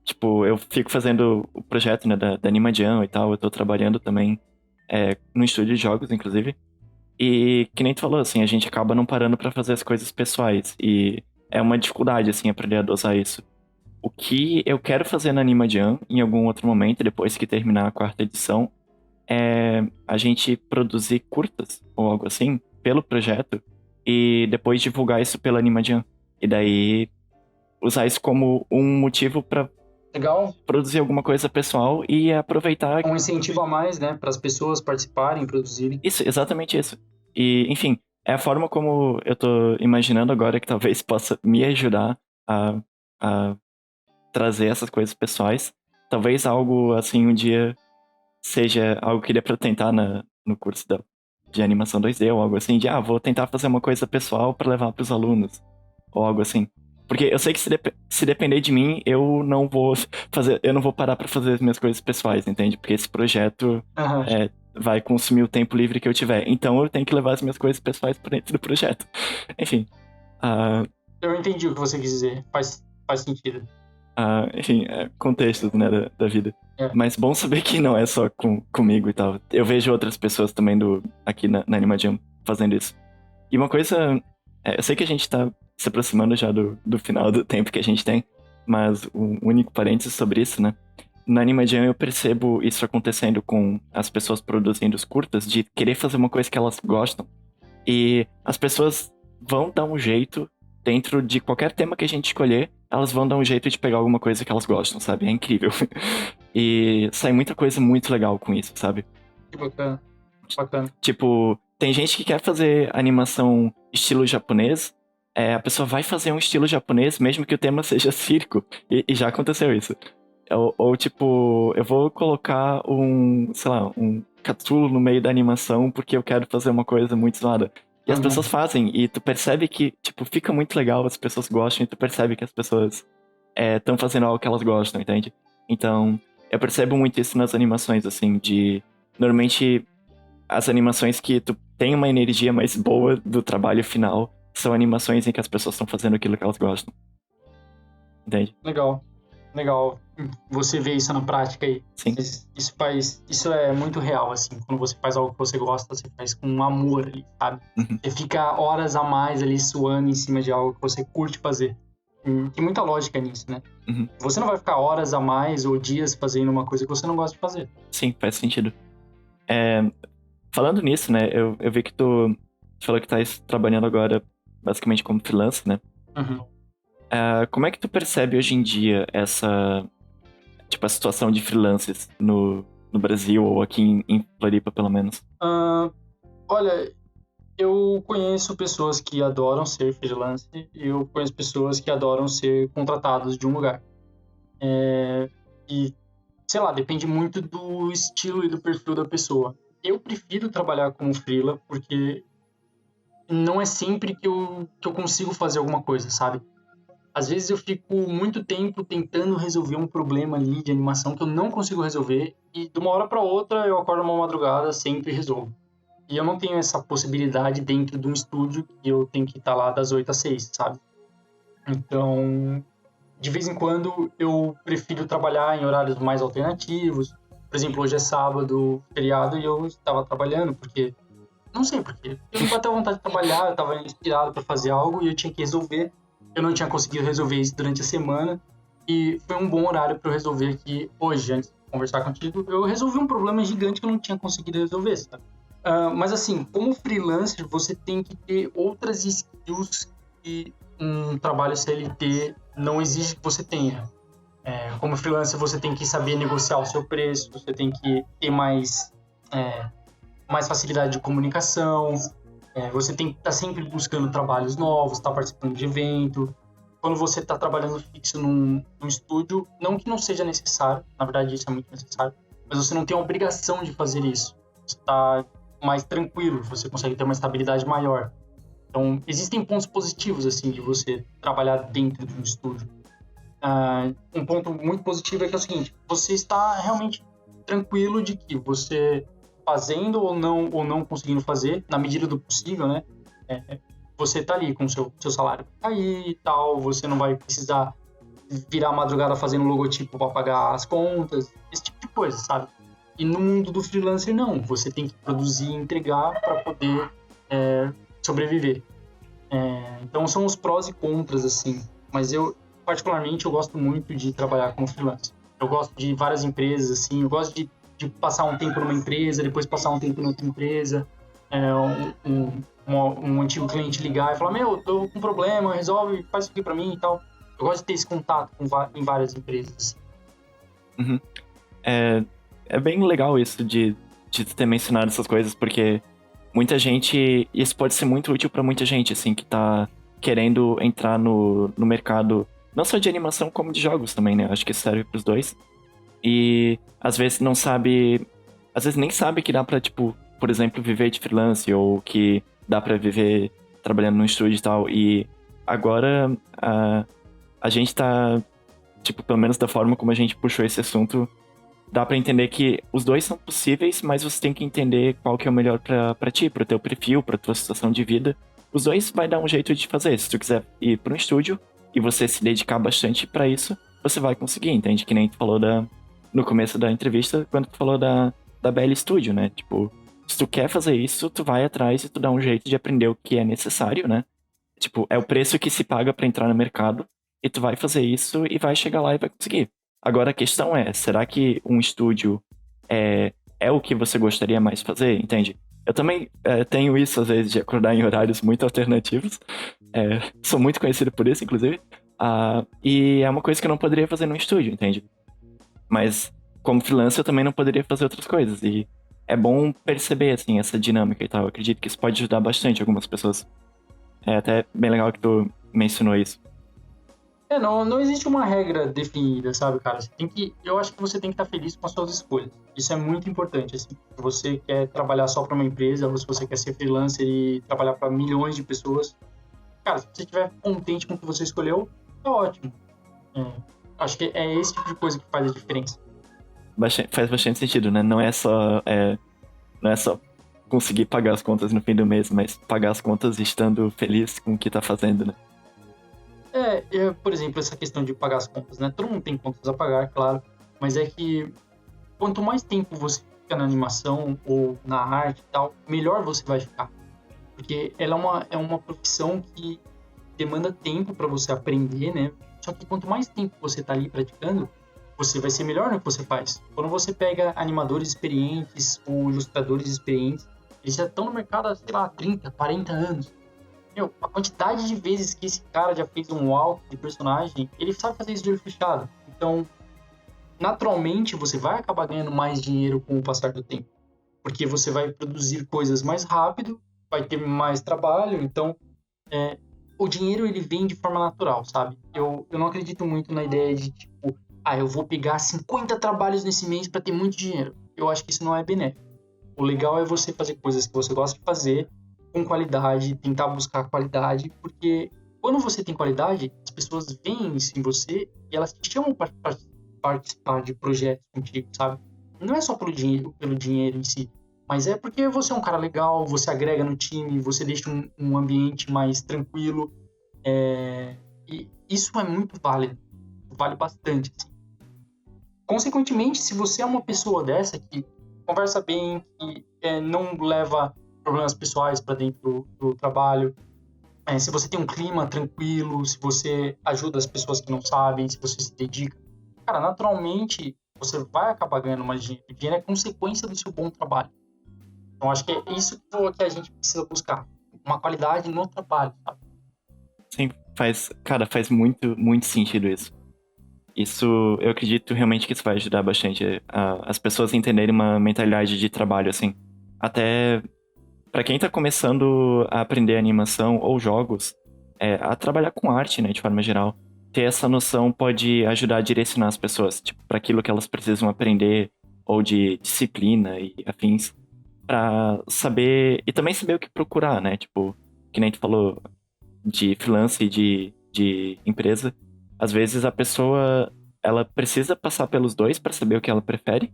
tipo, eu fico fazendo o projeto, né, da Anima Jam e tal, eu tô trabalhando também no estúdio de jogos, inclusive, e que nem tu falou, assim, a gente acaba não parando pra fazer as coisas pessoais, e é uma dificuldade, assim, aprender a dosar isso. o que eu quero fazer na Anima Jam em algum outro momento, depois que terminar a 4ª edição, é a gente produzir curtas ou algo assim pelo projeto e depois divulgar isso pela Anima Jam. E daí usar isso como um motivo pra Legal. produzir alguma coisa pessoal e aproveitar. Um incentivo a mais, né? Para as pessoas participarem, produzirem. Isso, exatamente isso. E, enfim, é a forma como eu tô imaginando agora que talvez possa me ajudar a trazer essas coisas pessoais. Talvez algo assim um dia seja algo que dê pra tentar no curso de animação 2D ou algo assim, de vou tentar fazer uma coisa pessoal pra levar pros alunos, ou algo assim. Porque eu sei que se depender de mim, eu não vou parar pra fazer as minhas coisas pessoais, entende? Porque esse projeto vai consumir o tempo livre que eu tiver. Então eu tenho que levar as minhas coisas pessoais pra dentro do projeto. Enfim. Eu entendi o que você quis dizer. Faz sentido. Enfim, contextos, né, da vida. É. Mas bom saber que não é só comigo e tal. Eu vejo outras pessoas também aqui na Anima Jam fazendo isso. E uma coisa... eu sei que a gente tá se aproximando já do final do tempo que a gente tem, mas um único parênteses sobre isso, né? Na Anima Jam eu percebo isso acontecendo com as pessoas produzindo os curtas, de querer fazer uma coisa que elas gostam. E as pessoas vão dar um jeito, dentro de qualquer tema que a gente escolher, elas vão dar um jeito de pegar alguma coisa que elas gostam, sabe? É incrível. E sai muita coisa muito legal com isso, sabe? Que bacana. Bacana. Tipo, tem gente que quer fazer animação estilo japonês, a pessoa vai fazer um estilo japonês, mesmo que o tema seja circo. E já aconteceu isso. Ou tipo, eu vou colocar um Cthulhu no meio da animação porque eu quero fazer uma coisa muito zoada. E as pessoas fazem, e tu percebe que, tipo, fica muito legal, as pessoas gostam, e tu percebe que as pessoas estão fazendo algo que elas gostam, entende? Então, eu percebo muito isso nas animações, assim, normalmente, as animações que tu tem uma energia mais boa do trabalho final são animações em que as pessoas estão fazendo aquilo que elas gostam. Entende? Legal. Você vê isso na prática aí. Sim. Isso é muito real, assim. Quando você faz algo que você gosta, você faz com amor ali, sabe? Uhum. Você fica horas a mais ali suando em cima de algo que você curte fazer. Tem muita lógica nisso, né? Uhum. Você não vai ficar horas a mais ou dias fazendo uma coisa que você não gosta de fazer. Sim, faz sentido. Falando nisso, né? Eu vi que tu falou que tá trabalhando agora basicamente como freelancer, né? Uhum. Como é que tu percebe hoje em dia essa, tipo, a situação de freelancers no Brasil ou aqui em Floripa, pelo menos? Olha, eu conheço pessoas que adoram ser freelancer e eu conheço pessoas que adoram ser contratados de um lugar. E, sei lá, depende muito do estilo e do perfil da pessoa. Eu prefiro trabalhar como freela porque não é sempre que eu consigo fazer alguma coisa, sabe? Às vezes eu fico muito tempo tentando resolver um problema ali de animação que eu não consigo resolver e de uma hora para outra eu acordo uma madrugada, sempre resolvo. E eu não tenho essa possibilidade dentro de um estúdio que eu tenho que estar lá das 8 às 6, sabe? Então, de vez em quando eu prefiro trabalhar em horários mais alternativos. Por exemplo, hoje é sábado, feriado, e eu estava trabalhando porque... Não sei por quê. Eu não bateu vontade de trabalhar, eu estava inspirado para fazer algo e eu tinha que resolver. Eu não tinha conseguido resolver isso durante a semana e foi um bom horário para eu resolver aqui hoje, antes de conversar contigo. Eu resolvi um problema gigante que eu não tinha conseguido resolver, sabe? Mas assim, como freelancer, você tem que ter outras skills que um trabalho CLT não exige que você tenha. Como freelancer, você tem que saber negociar o seu preço, você tem que ter mais facilidade de comunicação, você tem que estar sempre buscando trabalhos novos, estar participando de evento. Quando você está trabalhando fixo num estúdio, não que não seja necessário, na verdade isso é muito necessário, mas você não tem a obrigação de fazer isso. Você está mais tranquilo, você consegue ter uma estabilidade maior. Então, existem pontos positivos, assim, de você trabalhar dentro de um estúdio. Um ponto muito positivo é que é o seguinte, você está realmente tranquilo de que você fazendo ou não conseguindo fazer, na medida do possível, né? Você tá ali com o seu salário aí e tal, você não vai precisar virar a madrugada fazendo logotipo para pagar as contas, esse tipo de coisa, sabe? E no mundo do freelancer, não. Você tem que produzir e entregar para poder sobreviver. Então, são os prós e contras, assim. Mas eu particularmente, eu gosto muito de trabalhar como freelancer. Eu gosto de várias empresas, assim, eu gosto de passar um tempo numa empresa, depois passar um tempo em outra empresa, um antigo cliente ligar e falar, meu, tô com um problema, resolve, faz isso aqui pra mim e tal. Eu gosto de ter esse contato em várias empresas, assim. Uhum. É bem legal isso de ter mencionado essas coisas, porque muita gente... Isso pode ser muito útil pra muita gente, assim, que tá querendo entrar no mercado, não só de animação, como de jogos também, né? Acho que isso serve pros dois. E às vezes não sabe... Às vezes nem sabe que dá pra, tipo, por exemplo, viver de freelance, ou que dá pra viver trabalhando num estúdio e tal. E agora a gente tá, tipo, pelo menos da forma como a gente puxou esse assunto, dá pra entender que os dois são possíveis, mas você tem que entender qual que é o melhor pra ti, pro teu perfil, pra tua situação de vida. Os dois vai dar um jeito de fazer. Se tu quiser ir pra um estúdio e você se dedicar bastante pra isso, você vai conseguir, entende? Que nem tu falou no começo da entrevista, quando tu falou da BL Studio, né? Tipo, se tu quer fazer isso, tu vai atrás e tu dá um jeito de aprender o que é necessário, né? Tipo, é o preço que se paga pra entrar no mercado, e tu vai fazer isso e vai chegar lá e vai conseguir. Agora a questão é, será que um estúdio é o que você gostaria mais fazer, entende? Eu também tenho isso, às vezes, de acordar em horários muito alternativos. Sou muito conhecido por isso, inclusive. E é uma coisa que eu não poderia fazer no estúdio, entende? Mas, como freelancer, eu também não poderia fazer outras coisas. E é bom perceber, assim, essa dinâmica e tal. Eu acredito que isso pode ajudar bastante algumas pessoas. É até bem legal que tu mencionou isso. Não existe uma regra definida, sabe, cara? Eu acho que você tem que estar feliz com as suas escolhas. Isso é muito importante, assim. Se você quer trabalhar só para uma empresa, ou se você quer ser freelancer e trabalhar para milhões de pessoas, cara, se você estiver contente com o que você escolheu, tá ótimo. Acho que é esse tipo de coisa que faz a diferença. Faz bastante sentido, né? Não é só conseguir pagar as contas no fim do mês, mas pagar as contas estando feliz com o que tá fazendo, né? Por exemplo, essa questão de pagar as contas, né? Todo mundo tem contas a pagar, claro, mas é que quanto mais tempo você fica na animação ou na arte e tal, melhor você vai ficar. Porque ela é uma profissão que demanda tempo para você aprender, né? Só que quanto mais tempo você tá ali praticando, você vai ser melhor no que você faz. Quando você pega animadores experientes ou ilustradores experientes, eles já estão no mercado há, sei lá, 30, 40 anos. Meu, a quantidade de vezes que esse cara já fez um walk de personagem, ele sabe fazer isso de olho fechado. Então, naturalmente, você vai acabar ganhando mais dinheiro com o passar do tempo. Porque você vai produzir coisas mais rápido, vai ter mais trabalho, então o dinheiro ele vem de forma natural, sabe? Eu não acredito muito na ideia de tipo, eu vou pegar 50 trabalhos nesse mês para ter muito dinheiro. Eu acho que isso não é benéfico. O legal é você fazer coisas que você gosta de fazer com qualidade, tentar buscar qualidade, porque quando você tem qualidade, as pessoas veem isso em você e elas te chamam para participar de projetos contigo, sabe? Não é só pelo dinheiro em si, mas é porque você é um cara legal, você agrega no time, você deixa um ambiente mais tranquilo. E isso é muito válido, vale bastante. Assim. Consequentemente, se você é uma pessoa dessa que conversa bem, que não leva problemas pessoais para dentro do trabalho, se você tem um clima tranquilo, se você ajuda as pessoas que não sabem, se você se dedica, cara, naturalmente você vai acabar ganhando mais dinheiro. O dinheiro é consequência do seu bom trabalho. Então, acho que é isso que a gente precisa buscar. Uma qualidade no trabalho, sabe? Sim, faz muito, muito sentido isso. Isso, eu acredito realmente que isso vai ajudar bastante as pessoas a entenderem uma mentalidade de trabalho, assim. Até pra quem tá começando a aprender animação ou jogos, a trabalhar com arte, né, de forma geral. Ter essa noção pode ajudar a direcionar as pessoas, tipo, para aquilo que elas precisam aprender, ou de disciplina e afins, pra saber, e também saber o que procurar, né, tipo, que nem tu falou, de freelance e de empresa. Às vezes a pessoa, ela precisa passar pelos dois para saber o que ela prefere,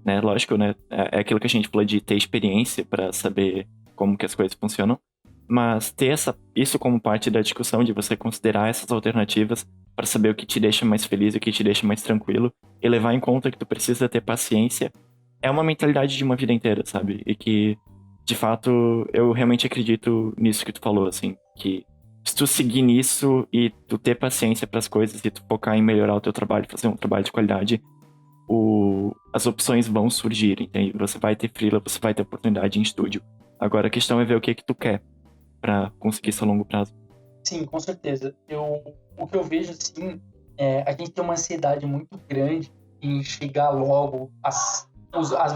né, lógico, né, é aquilo que a gente falou de ter experiência para saber como que as coisas funcionam, mas ter isso como parte da discussão, de você considerar essas alternativas para saber o que te deixa mais feliz, o que te deixa mais tranquilo, e levar em conta que tu precisa ter paciência, é uma mentalidade de uma vida inteira, sabe? E que, de fato, eu realmente acredito nisso que tu falou, assim, que se tu seguir nisso e tu ter paciência para as coisas e tu focar em melhorar o teu trabalho, fazer um trabalho de qualidade, as opções vão surgir, entende? Você vai ter freela, você vai ter oportunidade em estúdio. Agora a questão é ver o que tu quer para conseguir isso a longo prazo. Sim, com certeza. O que eu vejo, assim, a gente tem uma ansiedade muito grande em chegar logo às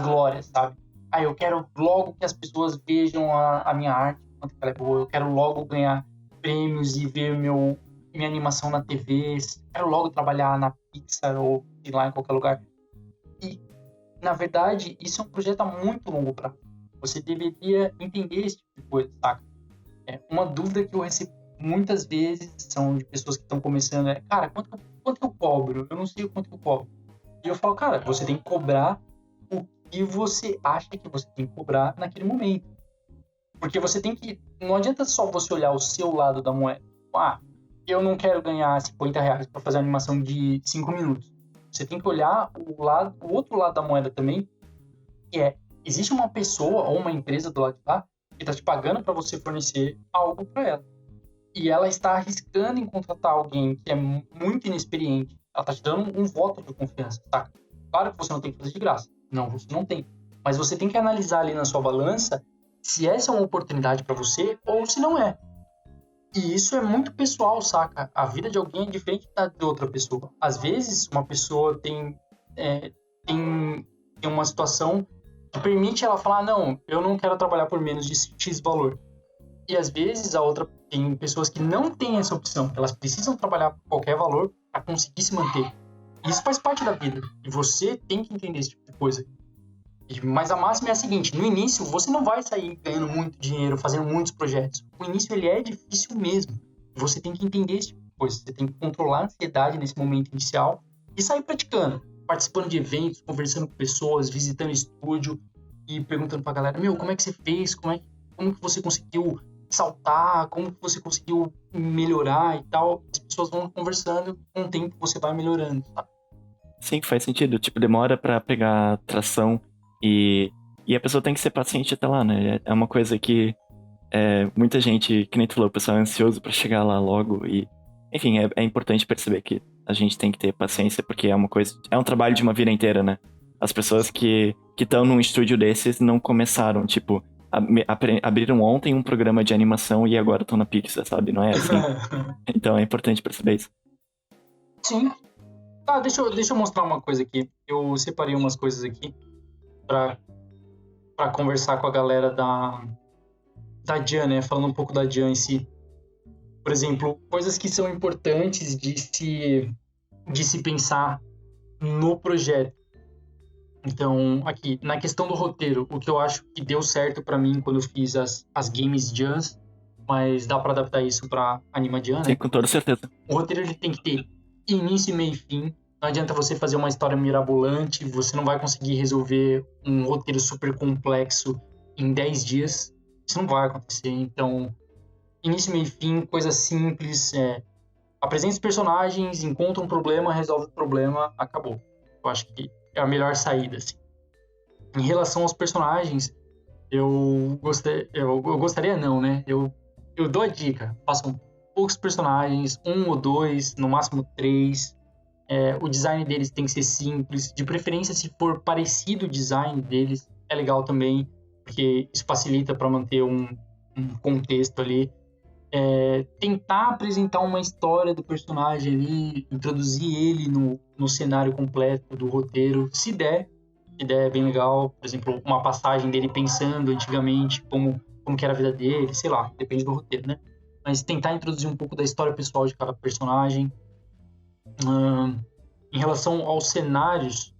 glórias, sabe? Eu quero logo que as pessoas vejam a minha arte, quanto ela é boa. Eu quero logo ganhar prêmios e ver minha animação na TV. Quero logo trabalhar na Pixar ou, sei lá, em qualquer lugar. E, na verdade, isso é um projeto a muito longo prazo. Você deveria entender esse tipo de coisa, saca? Uma dúvida que eu recebo muitas vezes são de pessoas que estão começando cara, quanto eu cobro? Eu não sei o quanto eu cobro. E eu falo, cara, você tem que cobrar o que você acha que você tem que cobrar naquele momento. Porque você tem que... Não adianta só você olhar o seu lado da moeda. Eu não quero ganhar R$50 para fazer uma animação de 5 minutos. Você tem que olhar o outro lado da moeda também, que existe uma pessoa ou uma empresa do lado de lá que está te pagando para você fornecer algo para ela. E ela está arriscando em contratar alguém que é muito inexperiente. Ela está te dando um voto de confiança, tá? Claro que você não tem que fazer de graça. Não, você não tem. Mas você tem que analisar ali na sua balança se essa é uma oportunidade para você ou se não é. E isso é muito pessoal, saca? A vida de alguém é diferente da de outra pessoa. Às vezes, uma pessoa tem uma situação que permite ela falar, não, eu não quero trabalhar por menos de X valor. E às vezes tem pessoas que não têm essa opção. Elas precisam trabalhar por qualquer valor para conseguir se manter. E isso faz parte da vida. E você tem que entender esse tipo de coisa. Mas a máxima é a seguinte: no início, você não vai sair ganhando muito dinheiro, fazendo muitos projetos. O início, ele é difícil mesmo. E você tem que entender esse tipo de coisa. Você tem que controlar a ansiedade nesse momento inicial e sair praticando. Participando de eventos, conversando com pessoas, visitando estúdio e perguntando pra galera, como é que você fez? Como que você conseguiu saltar, como que você conseguiu melhorar e tal. As pessoas vão conversando, com o tempo você vai melhorando, sabe? Sim, faz sentido. Tipo, demora pra pegar tração e a pessoa tem que ser paciente até lá, né? É uma coisa que muita gente, que nem tu falou, o pessoal é ansioso pra chegar lá logo e... Enfim, é importante perceber que a gente tem que ter paciência porque é um trabalho de uma vida inteira, né? As pessoas que estão num estúdio desses não começaram, tipo... abriram ontem um programa de animação e agora estão na Pixar, sabe? Não é assim. Então é importante perceber isso. Sim. Deixa eu mostrar uma coisa aqui. Eu separei umas coisas aqui pra conversar com a galera da Jan, né? Falando um pouco da Jan em si. Por exemplo, coisas que são importantes de se pensar no projeto. Então, aqui, na questão do roteiro, o que eu acho que deu certo pra mim quando eu fiz as Games Jams, mas dá pra adaptar isso pra Anima Jam, né? Sim, com toda certeza. O roteiro ele tem que ter início, meio e fim. Não adianta você fazer uma história mirabolante, você não vai conseguir resolver um roteiro super complexo em 10 dias. Isso não vai acontecer. Então, início, meio e fim, coisa simples. Apresenta os personagens, encontra um problema, resolve o problema, acabou. Eu acho que é a melhor saída, assim. Em relação aos personagens, eu gostaria não, né? Eu dou a dica, façam poucos personagens, 1 ou 2, no máximo 3. O design deles tem que ser simples, de preferência se for parecido o design deles, é legal também, porque isso facilita para manter um contexto ali. Tentar apresentar uma história do personagem ali, introduzir ele no cenário completo do roteiro, se der é bem legal. Por exemplo, uma passagem dele pensando antigamente como que era a vida dele, sei lá, depende do roteiro, né? Mas tentar introduzir um pouco da história pessoal de cada personagem. Em relação aos cenários,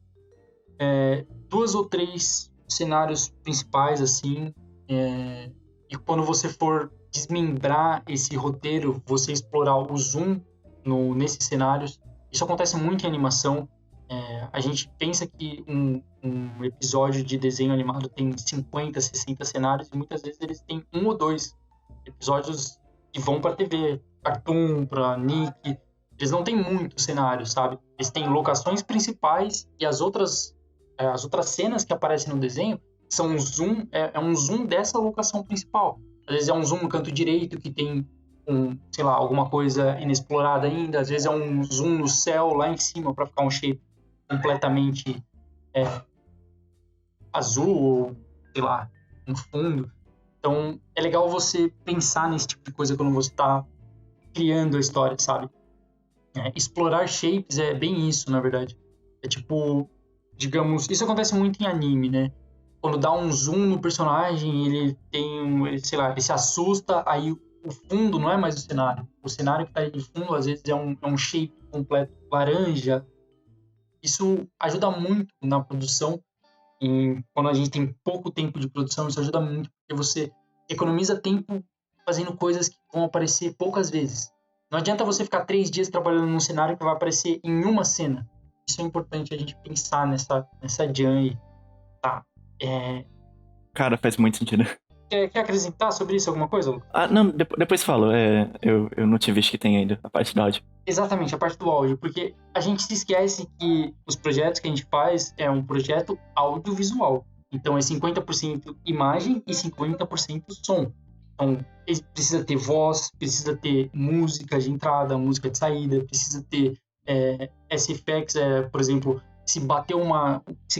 2 ou 3 cenários principais, assim, e quando você for desmembrar esse roteiro, você explorar o zoom nesses cenários. Isso acontece muito em animação. A gente pensa que um episódio de desenho animado tem 50, 60 cenários e muitas vezes eles têm 1 ou 2 episódios que vão para TV, Cartoon, para Nick. Eles não têm muitos cenários, sabe? Eles têm locações principais e as outras cenas que aparecem no desenho são um zoom dessa locação principal. Às vezes é um zoom no canto direito que tem sei lá, alguma coisa inexplorada ainda, às vezes é um zoom no céu lá em cima para ficar um shape completamente azul ou, sei lá, um fundo. Então, é legal você pensar nesse tipo de coisa quando você está criando a história, sabe? Explorar shapes é bem isso, na verdade. É tipo, digamos, isso acontece muito em anime, né? Quando dá um zoom no personagem, sei lá, ele se assusta, aí o fundo não é mais o cenário. O cenário que tá aí de fundo, às vezes, é um shape completo laranja. Isso ajuda muito na produção. E quando a gente tem pouco tempo de produção, isso ajuda muito, porque você economiza tempo fazendo coisas que vão aparecer poucas vezes. Não adianta você ficar 3 dias trabalhando num cenário que vai aparecer em uma cena. Isso é importante a gente pensar nessa jam aí. Tá. Cara, faz muito sentido. Quer acrescentar sobre isso alguma coisa, Lucas? Ah, não, depois falo. Eu não tinha visto que tem ainda a parte do áudio. Exatamente, a parte do áudio, porque a gente se esquece que os projetos que a gente faz é um projeto audiovisual. Então é 50% imagem e 50% som. Então precisa ter voz, precisa ter música de entrada, música de saída, precisa ter SFX, por exemplo, se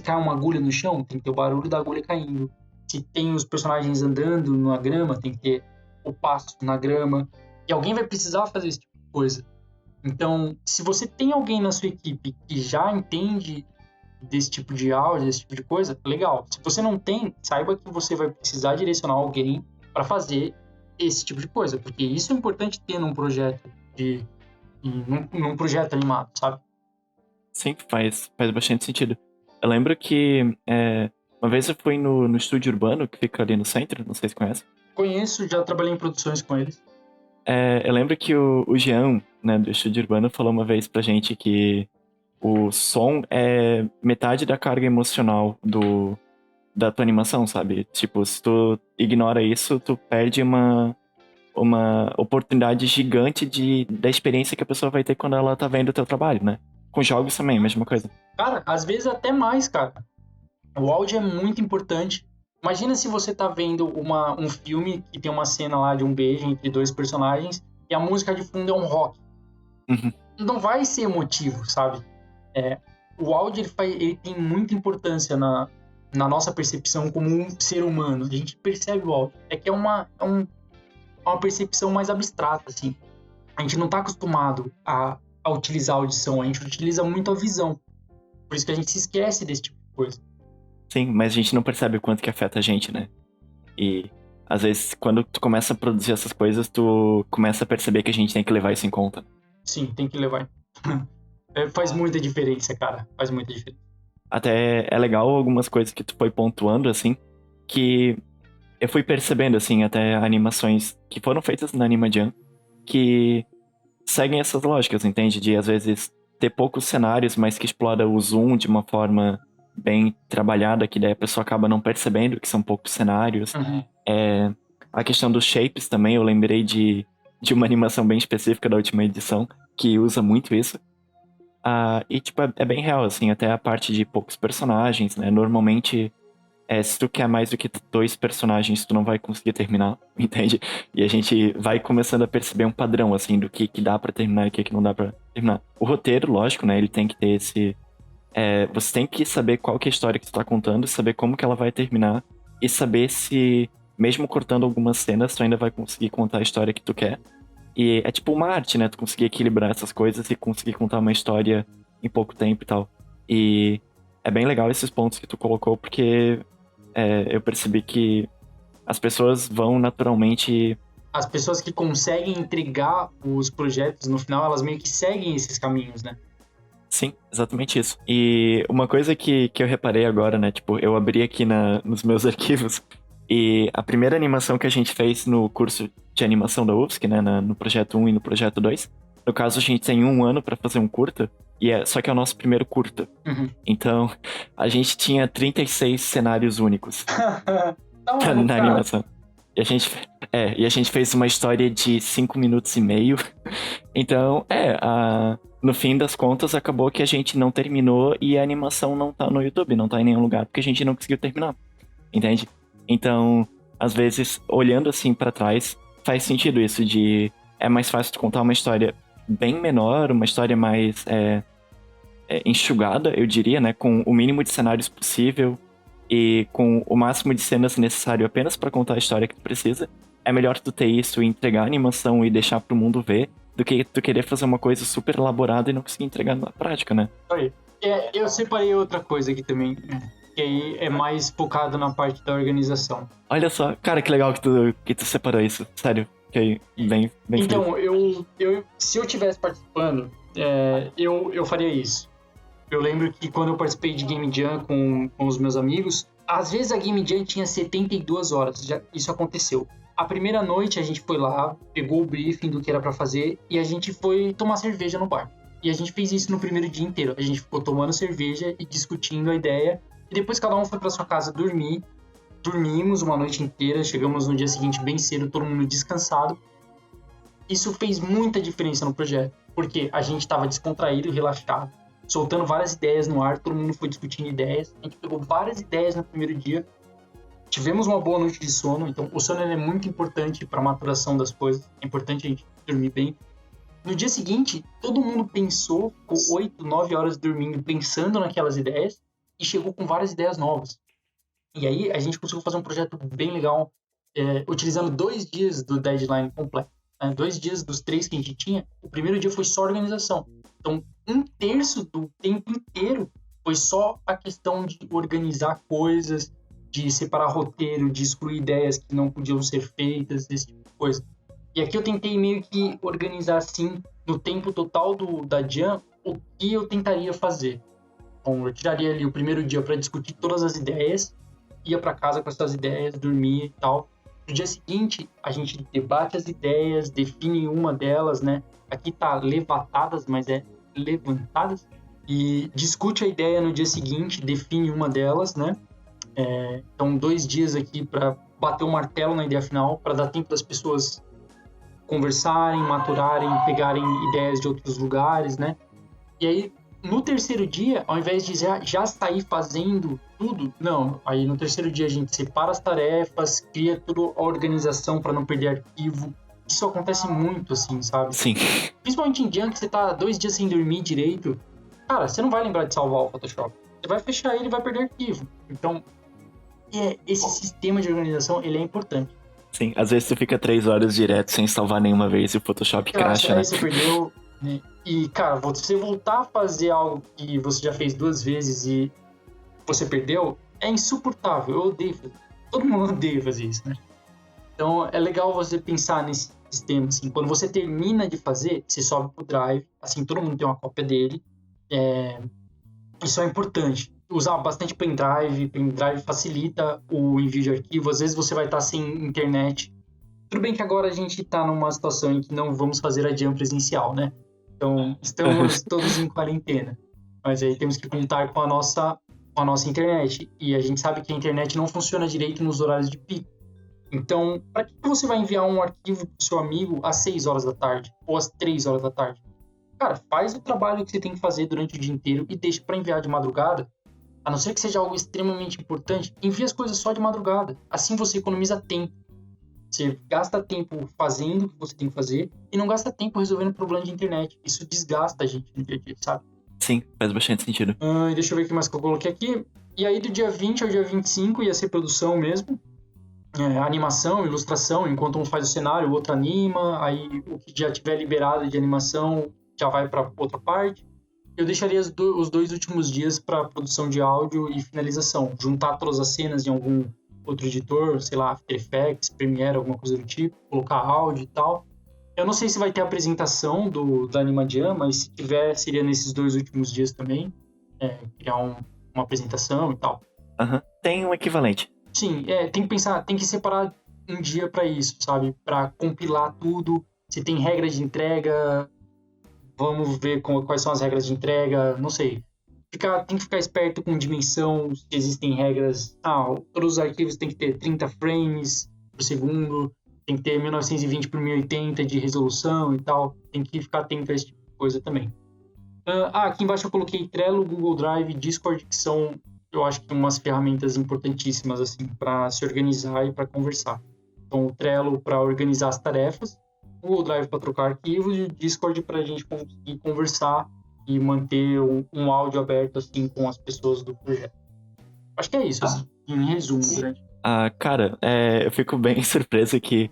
cai uma agulha no chão, tem que ter o barulho da agulha caindo. Se tem os personagens andando na grama, tem que ter o passo na grama. E alguém vai precisar fazer esse tipo de coisa. Então, se você tem alguém na sua equipe que já entende desse tipo de áudio, desse tipo de coisa, legal. Se você não tem, saiba que você vai precisar direcionar alguém para fazer esse tipo de coisa, porque isso é importante ter num projeto num projeto animado, sabe? Sim, faz bastante sentido. Eu lembro que uma vez eu fui no estúdio urbano, que fica ali no centro, não sei se conhece. Conheço, já trabalhei em produções com eles. Eu lembro que o Jean, né, do estúdio urbano, falou uma vez pra gente que o som é metade da carga emocional da tua animação, sabe? Tipo, se tu ignora isso, tu perde uma oportunidade gigante da experiência que a pessoa vai ter quando ela tá vendo o teu trabalho, né? Com jogos também, mesma coisa. Cara, às vezes até mais, cara. O áudio é muito importante. Imagina se você tá vendo um filme que tem uma cena lá de um beijo entre 2 personagens e a música de fundo é um rock. Uhum. Não vai ser emotivo, sabe? O áudio ele tem muita importância na nossa percepção como um ser humano. A gente percebe o áudio. É que é uma percepção mais abstrata, assim. A gente não tá acostumado a utilizar a audição, a gente utiliza muito a visão. Por isso que a gente se esquece desse tipo de coisa. Sim, mas a gente não percebe o quanto que afeta a gente, né? E às vezes, quando tu começa a produzir essas coisas, tu começa a perceber que a gente tem que levar isso em conta. Sim, tem que levar. Faz muita diferença, cara. Faz muita diferença. Até é legal algumas coisas que tu foi pontuando, assim, que eu fui percebendo, assim, até animações que foram feitas na Animajam, que seguem essas lógicas, entende? De, às vezes, ter poucos cenários, mas que explora o zoom de uma forma bem trabalhada, que daí a pessoa acaba não percebendo que são poucos cenários. Uhum. A questão dos shapes também, eu lembrei de uma animação bem específica da última edição, que usa muito isso. E, tipo, é bem real, assim, até a parte de poucos personagens, né? Normalmente, se tu quer mais do que 2 personagens, tu não vai conseguir terminar, entende? E a gente vai começando a perceber um padrão, assim, do que dá pra terminar e o que não dá pra terminar. O roteiro, lógico, né? Ele tem que ter esse... você tem que saber qual que é a história que tu tá contando, saber como que ela vai terminar e saber se, mesmo cortando algumas cenas, tu ainda vai conseguir contar a história que tu quer. E é tipo uma arte, né? Tu conseguir equilibrar essas coisas e conseguir contar uma história em pouco tempo e tal. E é bem legal esses pontos que tu colocou, porque eu percebi que as pessoas vão naturalmente... As pessoas que conseguem entregar os projetos no final, elas meio que seguem esses caminhos, né? Sim, exatamente isso. E uma coisa que eu reparei agora, né? Tipo, eu abri aqui nos meus arquivos e a primeira animação que a gente fez no curso de animação da UFSC, né? No projeto 1 e no projeto 2. No caso, a gente tem 1 ano pra fazer um curta, só que é o nosso primeiro curta. Uhum. Então, a gente tinha 36 cenários únicos Não, na animação. E a gente fez uma história de 5 minutos e meio. Então, no fim das contas, acabou que a gente não terminou e a animação não tá no YouTube, não tá em nenhum lugar, porque a gente não conseguiu terminar. Entende? Então, às vezes, olhando assim pra trás, faz sentido isso de é mais fácil de contar uma história bem menor, uma história mais enxugada, eu diria, né? Com o mínimo de cenários possível e com o máximo de cenas necessário apenas para contar a história que tu precisa. É melhor tu ter isso e entregar a animação e deixar pro mundo ver do que tu querer fazer uma coisa super elaborada e não conseguir entregar na prática, né? Aí. Eu separei outra coisa aqui também, que aí é mais focado na parte da organização. Olha só, cara, que legal que tu separou isso. Sério, fiquei bem feliz. Então, se eu estivesse participando, eu faria isso. Eu lembro que quando eu participei de Game Jam com os meus amigos, às vezes a Game Jam tinha 72 horas, isso aconteceu. A primeira noite a gente foi lá, pegou o briefing do que era pra fazer e a gente foi tomar cerveja no bar. E a gente fez isso no primeiro dia inteiro. A gente ficou tomando cerveja e discutindo a ideia. E depois cada um foi pra sua casa dormir. Dormimos uma noite inteira, chegamos no dia seguinte bem cedo, todo mundo descansado. Isso fez muita diferença no projeto, porque a gente estava descontraído, relaxado, soltando várias ideias no ar, todo mundo foi discutindo ideias. A gente pegou várias ideias no primeiro dia. Tivemos uma boa noite de sono, então o sono é muito importante para a maturação das coisas. É importante a gente dormir bem. No dia seguinte, todo mundo pensou, ficou 8, 9 horas dormindo, pensando naquelas ideias e chegou com várias ideias novas. E aí a gente conseguiu fazer um projeto bem legal, utilizando 2 dias do deadline completo. 2 dias dos 3 que a gente tinha, o primeiro dia foi só organização. Então, 1/3 do tempo inteiro foi só a questão de organizar coisas, de separar roteiro, de excluir ideias que não podiam ser feitas, esse tipo de coisa. E aqui eu tentei meio que organizar, assim, no tempo total da Jam, o que eu tentaria fazer. Então, eu tiraria ali o primeiro dia para discutir todas as ideias, ia para casa com essas ideias, dormia e tal. No dia seguinte, a gente debate as ideias, define uma delas, né? Aqui tá levantadas, mas é levantadas. E discute a ideia no dia seguinte, define uma delas, né? Então, 2 dias aqui para bater o martelo na ideia final, para dar tempo das pessoas conversarem, maturarem, pegarem ideias de outros lugares, né? E aí, no terceiro dia, ao invés de já sair fazendo tudo, não. Aí no terceiro dia a gente separa as tarefas, cria toda a organização para não perder arquivo. Isso acontece muito, assim, sabe? Sim. Principalmente em dia que você tá 2 dias sem dormir direito. Cara, você não vai lembrar de salvar o Photoshop. Você vai fechar ele e vai perder arquivo. Então, esse sistema de organização, ele é importante. Sim, às vezes tu fica 3 horas direto sem salvar nenhuma vez e o Photoshop crasha, né? Aí você perdeu, né? E, cara, você voltar a fazer algo que você já fez 2 vezes e você perdeu, é insuportável. Eu odeio fazer. Todo mundo odeia fazer isso, né? Então, é legal você pensar nesse sistema, assim. Quando você termina de fazer, você sobe pro Drive. Assim, todo mundo tem uma cópia dele. Isso é importante. Usar bastante pendrive. Pendrive facilita o envio de arquivo. Às vezes você vai estar sem internet. Tudo bem que agora a gente está numa situação em que não vamos fazer a Jam presencial, né? Então, estamos todos em quarentena. Mas aí temos que contar com a nossa internet. E a gente sabe que a internet não funciona direito nos horários de pico. Então, para que você vai enviar um arquivo pro seu amigo às 6 horas da tarde? Ou às 3 horas da tarde? Cara, faz o trabalho que você tem que fazer durante o dia inteiro e deixa para enviar de madrugada. A não ser que seja algo extremamente importante, envia as coisas só de madrugada. Assim você economiza tempo. Você gasta tempo fazendo o que você tem que fazer e não gasta tempo resolvendo problema de internet. Isso desgasta a gente no dia a dia, sabe? Sim, faz bastante sentido. Deixa eu ver o que mais que eu coloquei aqui. E aí, do dia 20 ao dia 25 ia ser produção mesmo. Animação, ilustração, enquanto um faz o cenário, o outro anima. Aí, o que já tiver liberado de animação já vai para outra parte. Eu deixaria os 2 últimos dias para produção de áudio e finalização. Juntar todas as cenas em algum outro editor, sei lá, After Effects, Premiere, alguma coisa do tipo, colocar áudio e tal. Eu não sei se vai ter apresentação da Anima Jam, mas se tiver, seria nesses 2 últimos dias também, criar uma apresentação e tal. Tem um equivalente. Sim, tem que pensar, tem que separar um dia para isso, sabe? Para compilar tudo, se tem regra de entrega, vamos ver quais são as regras de entrega, não sei. Tem que ficar esperto com dimensão, se existem regras. Todos os arquivos tem que ter 30 frames por segundo, tem que ter 1920 por 1080 de resolução e tal. Tem que ficar atento a esse tipo de coisa também. Aqui embaixo eu coloquei Trello, Google Drive, Discord, que são, eu acho que umas ferramentas importantíssimas assim para se organizar e para conversar. Então, o Trello para organizar as tarefas, Google Drive para trocar arquivos e o Discord para a gente conseguir conversar e manter um áudio aberto assim com as pessoas do projeto. Acho que é isso, assim, em resumo, grande. Cara, eu fico bem surpreso que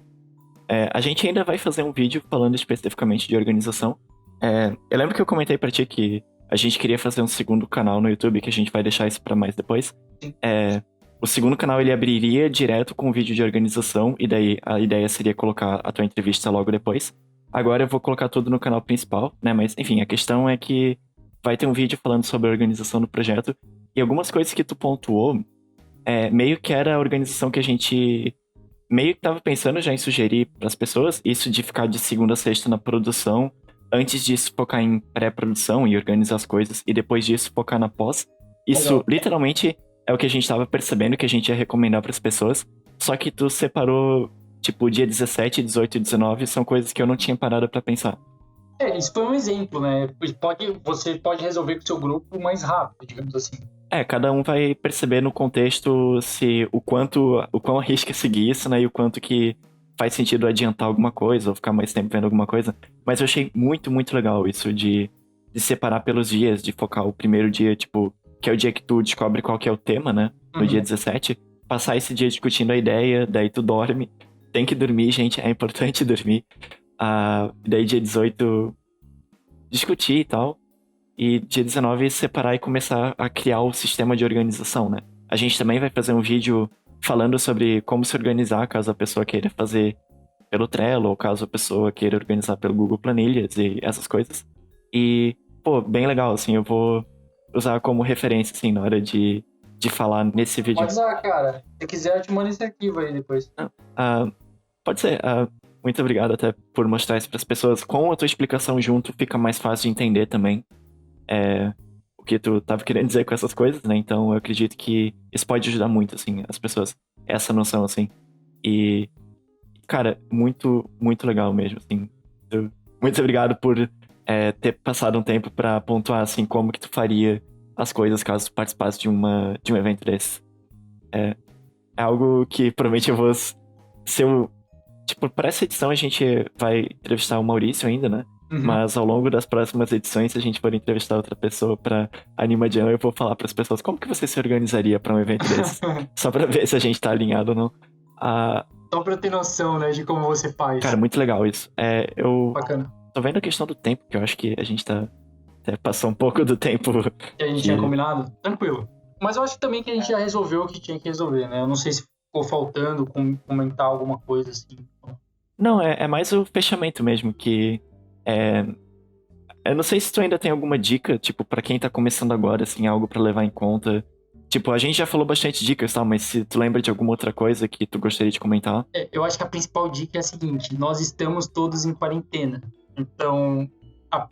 a gente ainda vai fazer um vídeo falando especificamente de organização. Eu lembro que eu comentei pra ti que a gente queria fazer um segundo canal no YouTube, que a gente vai deixar isso pra mais depois. Sim. O segundo canal ele abriria direto com um vídeo de organização, e daí a ideia seria colocar a tua entrevista logo depois. Agora eu vou colocar tudo no canal principal, né? Mas enfim, a questão é que vai ter um vídeo falando sobre a organização do projeto, e algumas coisas que tu pontuou, meio que era a organização que a gente meio que tava pensando já em sugerir para as pessoas, isso de ficar de segunda a sexta na produção, antes disso focar em pré-produção e organizar as coisas, e depois disso focar na pós. Isso Legal. literalmente é o que a gente tava percebendo que a gente ia recomendar para as pessoas, só que tu separou, tipo, dia 17, 18 e 19 são coisas que eu não tinha parado para pensar. Isso foi um exemplo, né? Você pode resolver com o seu grupo mais rápido, digamos assim. Cada um vai perceber no contexto se o quão arrisca seguir isso, né? E o quanto que faz sentido adiantar alguma coisa ou ficar mais tempo vendo alguma coisa. Mas eu achei muito, muito legal isso de separar pelos dias, de focar o primeiro dia, tipo, que é o dia que tu descobre qual que é o tema, né? No dia 17. Passar esse dia discutindo a ideia, daí tu dorme. Tem que dormir, gente, é importante dormir. Daí dia 18, discutir e tal. E dia 19 separar e começar a criar o sistema de organização, né? A gente também vai fazer um vídeo falando sobre como se organizar caso a pessoa queira fazer pelo Trello, ou caso a pessoa queira organizar pelo Google Planilhas e essas coisas. E, bem legal, assim, eu vou usar como referência, assim, na hora de falar nesse vídeo. Pode usar, cara. Se quiser, eu te mando esse arquivo aí depois. Pode ser. Muito obrigado até por mostrar isso para as pessoas. Com a tua explicação junto, fica mais fácil de entender também. O que tu tava querendo dizer com essas coisas, né? Então eu acredito que isso pode ajudar muito, assim, as pessoas. Essa noção, assim. E, cara, muito, muito legal mesmo, assim. Muito obrigado por ter passado um tempo pra pontuar, assim, como que tu faria as coisas caso tu participasse de um evento desse. É algo que provavelmente eu vou... Tipo, para essa edição a gente vai entrevistar o Maurício ainda, né? Mas ao longo das próximas edições, se a gente for entrevistar outra pessoa pra Anima Jam, eu vou falar pras pessoas como que você se organizaria pra um evento desse. Só pra ver se a gente tá alinhado ou não. Só pra ter noção, né, de como você faz. Cara, muito legal isso. Bacana. Tô vendo a questão do tempo, que eu acho que a gente até passou um pouco do tempo que a gente tinha combinado. Tranquilo. Mas eu acho também que a gente já resolveu o que tinha que resolver, né? Eu não sei se ficou faltando comentar alguma coisa assim. Não, é mais o fechamento mesmo, que... Eu não sei se tu ainda tem alguma dica, tipo, pra quem tá começando agora, assim, algo pra levar em conta. Tipo, a gente já falou bastante dicas, tá? Mas se tu lembra de alguma outra coisa que tu gostaria de comentar? Eu acho que a principal dica é a seguinte: nós estamos todos em quarentena. Então, a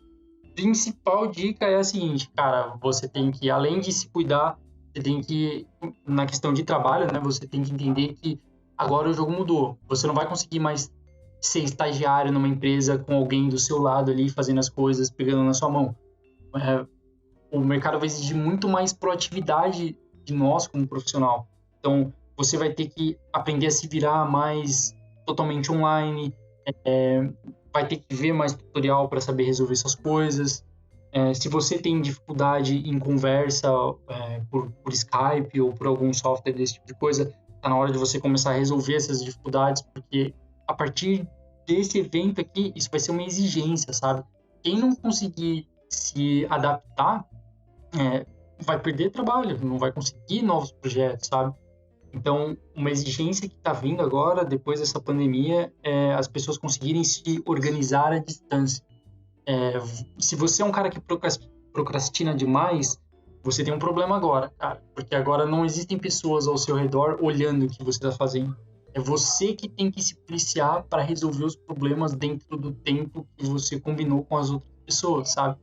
principal dica é a seguinte, cara, você tem que, além de se cuidar, você tem que, na questão de trabalho, né? Você tem que entender que agora o jogo mudou. Você não vai conseguir mais ser estagiário numa empresa com alguém do seu lado ali fazendo as coisas, pegando na sua mão. O mercado vai exigir muito mais proatividade de nós como profissional. Então, você vai ter que aprender a se virar mais totalmente online, vai ter que ver mais tutorial para saber resolver essas coisas. Se você tem dificuldade em conversa por Skype ou por algum software desse tipo de coisa, tá na hora de você começar a resolver essas dificuldades, porque a partir desse evento aqui, isso vai ser uma exigência, sabe? Quem não conseguir se adaptar vai perder trabalho, não vai conseguir novos projetos, sabe? Então, uma exigência que está vindo agora, depois dessa pandemia, é as pessoas conseguirem se organizar à distância. Se você é um cara que procrastina demais, você tem um problema agora, cara, porque agora não existem pessoas ao seu redor olhando o que você está fazendo. É você que tem que se policiar para resolver os problemas dentro do tempo que você combinou com as outras pessoas, sabe?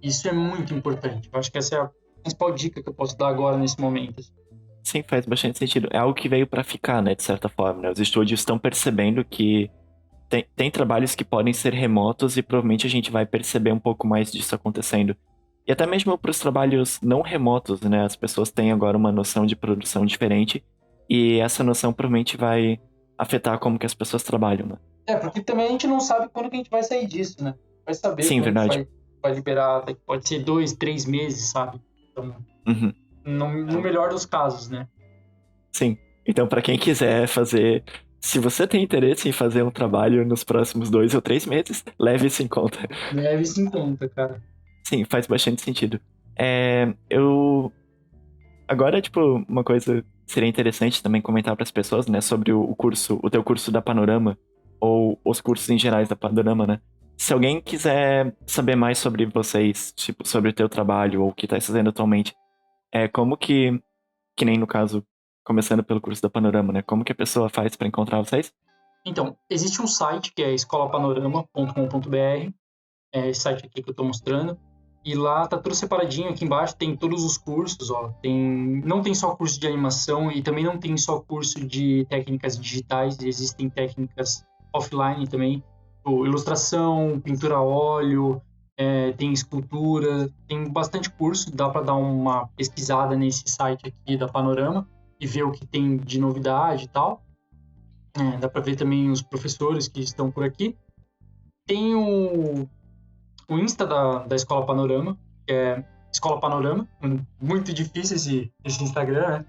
Isso é muito importante. Eu acho que essa é a principal dica que eu posso dar agora nesse momento. Sim, faz bastante sentido. É algo que veio pra ficar, né, de certa forma, né? Os estúdios estão percebendo que tem trabalhos que podem ser remotos e provavelmente a gente vai perceber um pouco mais disso acontecendo. E até mesmo para os trabalhos não remotos, né? As pessoas têm agora uma noção de produção diferente e essa noção provavelmente vai afetar como que as pessoas trabalham, né? Porque também a gente não sabe quando que a gente vai sair disso, né? Vai saber Sim, quando que verdade. vai liberar, pode ser 2, 3 meses, sabe? Então, Uhum. no melhor dos casos, né? Sim. Então, pra quem quiser fazer, se você tem interesse em fazer um trabalho nos próximos 2 ou 3 meses, leve isso em conta. Leve isso em conta, cara. Sim, faz bastante sentido. Eu agora, tipo, uma coisa que seria interessante também comentar para as pessoas, né, sobre o curso, o teu curso da Panorama, ou os cursos em gerais da Panorama, né? Se alguém quiser saber mais sobre vocês, tipo, sobre o teu trabalho ou o que tá fazendo atualmente, como que nem no caso, começando pelo curso da Panorama, né? Como que a pessoa faz para encontrar vocês? Então, existe um site que é escolapanorama.com.br, esse site aqui que eu estou mostrando, e lá tá tudo separadinho, aqui embaixo tem todos os cursos, ó, não tem só curso de animação e também não tem só curso de técnicas digitais, existem técnicas offline também, tipo, ilustração, pintura a óleo, tem escultura, tem bastante curso, dá para dar uma pesquisada nesse site aqui da Panorama e ver o que tem de novidade e tal. Dá para ver também os professores que estão por aqui. Tem o Insta da Escola Panorama, que é Escola Panorama. Muito difícil esse Instagram, né?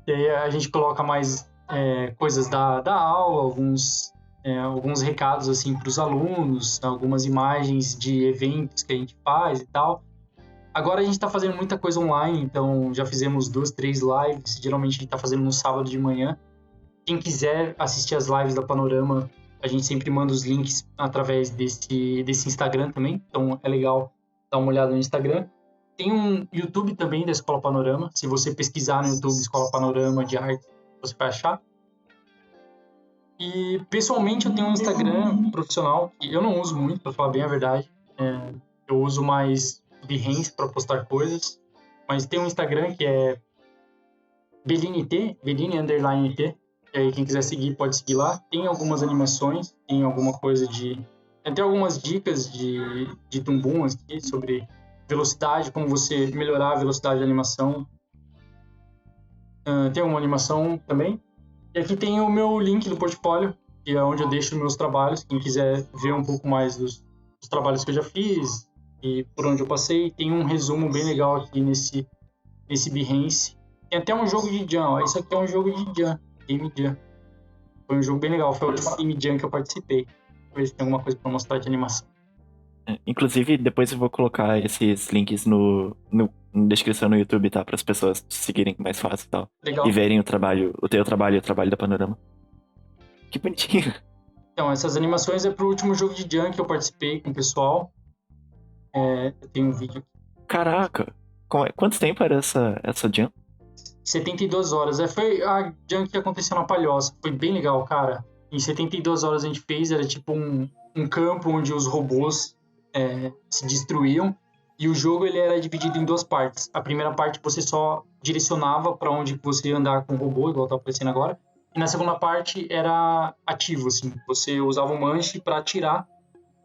E aí a gente coloca mais coisas da aula, alguns recados assim para os alunos, algumas imagens de eventos que a gente faz e tal. Agora a gente está fazendo muita coisa online, então já fizemos 2, 3 lives. Geralmente a gente está fazendo no sábado de manhã. Quem quiser assistir as lives da Panorama, a gente sempre manda os links através desse Instagram também. Então é legal dar uma olhada no Instagram. Tem um YouTube também da Escola Panorama. Se você pesquisar no YouTube Escola Panorama de Arte, você vai achar. E pessoalmente eu tenho um Instagram profissional que eu não uso muito, para falar bem a verdade. Eu uso mais Behance para postar coisas. Mas tem um Instagram que é Bellini_T. E aí, quem quiser seguir, pode seguir lá. Tem algumas animações, tem alguma coisa de... Tem até algumas dicas de Tumbum aqui sobre velocidade, como você melhorar a velocidade da animação. Tem uma animação também. E aqui tem o meu link do portfólio, que é onde eu deixo meus trabalhos. Quem quiser ver um pouco mais dos trabalhos que eu já fiz e por onde eu passei, tem um resumo bem legal aqui nesse Behance. Tem até um jogo de Jam, ó. Isso aqui é um jogo de Jam, Game Jam. Foi um jogo bem legal, foi o último Game Jam que eu participei. Vou ver se tem alguma coisa pra mostrar de animação. Inclusive, depois eu vou colocar esses links na descrição no YouTube, tá? Para as pessoas seguirem mais fácil e tal. Legal. E verem o teu trabalho e o trabalho da Panorama. Que bonitinho. Então, essas animações é pro último jogo de Jam que eu participei com o pessoal. Eu tenho um vídeo. Caraca! Quanto tempo era essa Jam? 72 horas. Foi a Jam que aconteceu na Palhoça. Foi bem legal, cara. Em 72 horas a gente fez, era tipo um campo onde os robôs se destruíam. E o jogo ele era dividido em 2 partes. A primeira parte você só direcionava para onde você ia andar com o robô, igual tá aparecendo agora. E na segunda parte era ativo, assim. Você usava o manche para atirar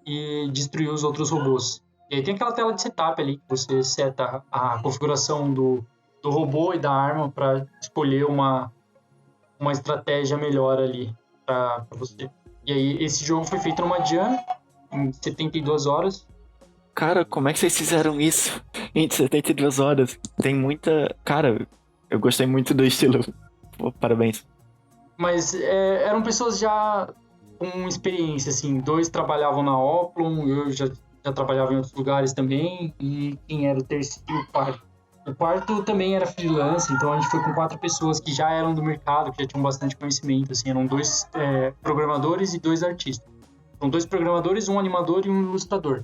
e destruir os outros robôs. E aí tem aquela tela de setup ali, que você seta a configuração do robô e da arma para escolher uma estratégia melhor ali para você. E aí esse jogo foi feito numa jam em 72 horas. Cara, como é que vocês fizeram isso em 72 horas? Tem muita... Cara, eu gostei muito do estilo. Pô, parabéns. Mas eram pessoas já com experiência, assim. 2 trabalhavam na Oplon, eu já trabalhava em outros lugares também. E quem era o terceiro e o quarto? O quarto também era freelance, então a gente foi com 4 pessoas que já eram do mercado, que já tinham bastante conhecimento, assim. Eram 2 programadores e 2 artistas. São 2 programadores, um animador e um ilustrador.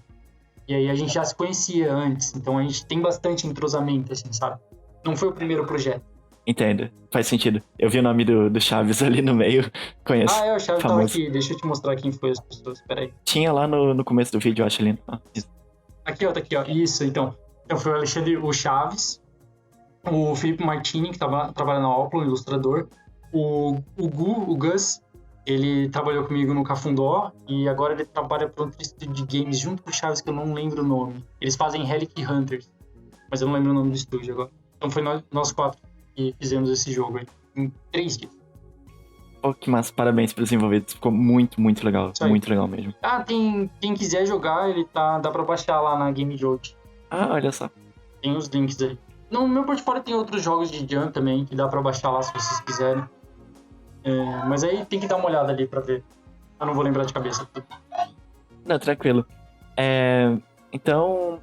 E aí a gente já se conhecia antes, então a gente tem bastante entrosamento, assim, sabe? Não foi o primeiro projeto. Entendo, faz sentido. Eu vi o nome do Chaves ali no meio, conheço. O Chaves famoso. tava aqui, deixa eu te mostrar quem foi as pessoas, peraí. Tinha lá no começo do vídeo, eu acho lindo. Isso. Aqui, ó, tá aqui, ó. Isso, então foi o Alexandre, o Chaves, o Felipe Martini, que trabalha na Oplon, ilustrador, o Gus, ele trabalhou comigo no Cafundó e agora ele trabalha para outro estúdio de games junto com o Chaves, que eu não lembro o nome. Eles fazem Relic Hunters, mas eu não lembro o nome do estúdio agora. Então foi nós 4 que fizemos esse jogo aí, em 3 dias. Pô, que massa, parabéns pros envolvidos. Ficou muito, muito legal. Isso aí. Muito legal mesmo. Quem quiser jogar, dá pra baixar lá na Game Jolt. Ah, olha só. Tem os links aí. No meu portfólio tem outros jogos de Jam também, que dá pra baixar lá se vocês quiserem. Mas aí tem que dar uma olhada ali pra ver. Eu não vou lembrar de cabeça tudo. Não, tranquilo. Então,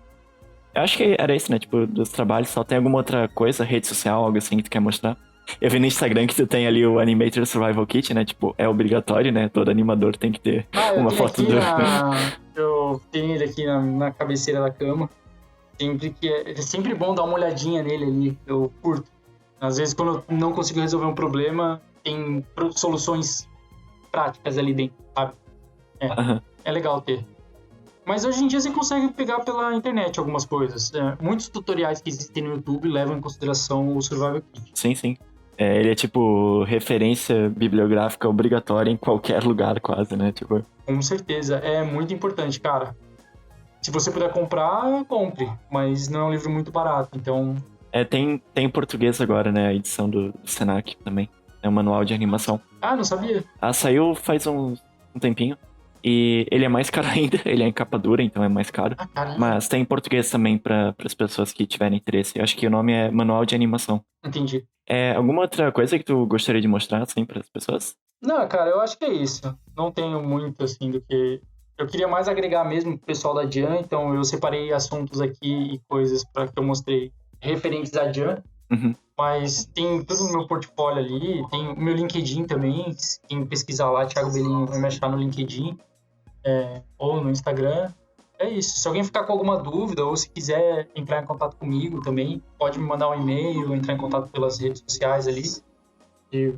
eu acho que era isso, né? Tipo, dos trabalhos. Só tem alguma outra coisa, rede social, algo assim que tu quer mostrar? Eu vi no Instagram que tu tem ali o Animator Survival Kit, né? Tipo, é obrigatório, né? Todo animador tem que ter uma foto do... Eu tenho ele aqui na cabeceira da cama. É sempre bom dar uma olhadinha nele ali. Eu curto. Às vezes, quando eu não consigo resolver um problema, tem soluções práticas ali dentro, sabe? É legal ter. Mas hoje em dia você consegue pegar pela internet algumas coisas. Muitos tutoriais que existem no YouTube levam em consideração o Survival Kit. Sim, sim. Ele é tipo referência bibliográfica obrigatória em qualquer lugar quase, né? Tipo... Com certeza. É muito importante, cara. Se você puder comprar, compre. Mas não é um livro muito barato, então... Tem em português agora, né? A edição do Senac também. É um manual de animação. Ah, não sabia? Saiu faz um tempinho. E ele é mais caro ainda. Ele é em capa dura, então é mais caro. Mas tem em português também para as pessoas que tiverem interesse. Eu acho que o nome é Manual de Animação. Entendi. Alguma outra coisa que tu gostaria de mostrar, assim, para as pessoas? Não, cara, eu acho que é isso. Não tenho muito, assim, do que... Eu queria mais agregar mesmo pro pessoal da Jam, então eu separei assuntos aqui e coisas para que eu mostrei referentes à Jam. Uhum. Mas tem tudo no meu portfólio ali, tem o meu LinkedIn também, quem pesquisar lá, Thiago Belinho, vai me achar no LinkedIn ou no Instagram. É isso. Se alguém ficar com alguma dúvida ou se quiser entrar em contato comigo também, pode me mandar um e-mail ou entrar em contato pelas redes sociais ali. E,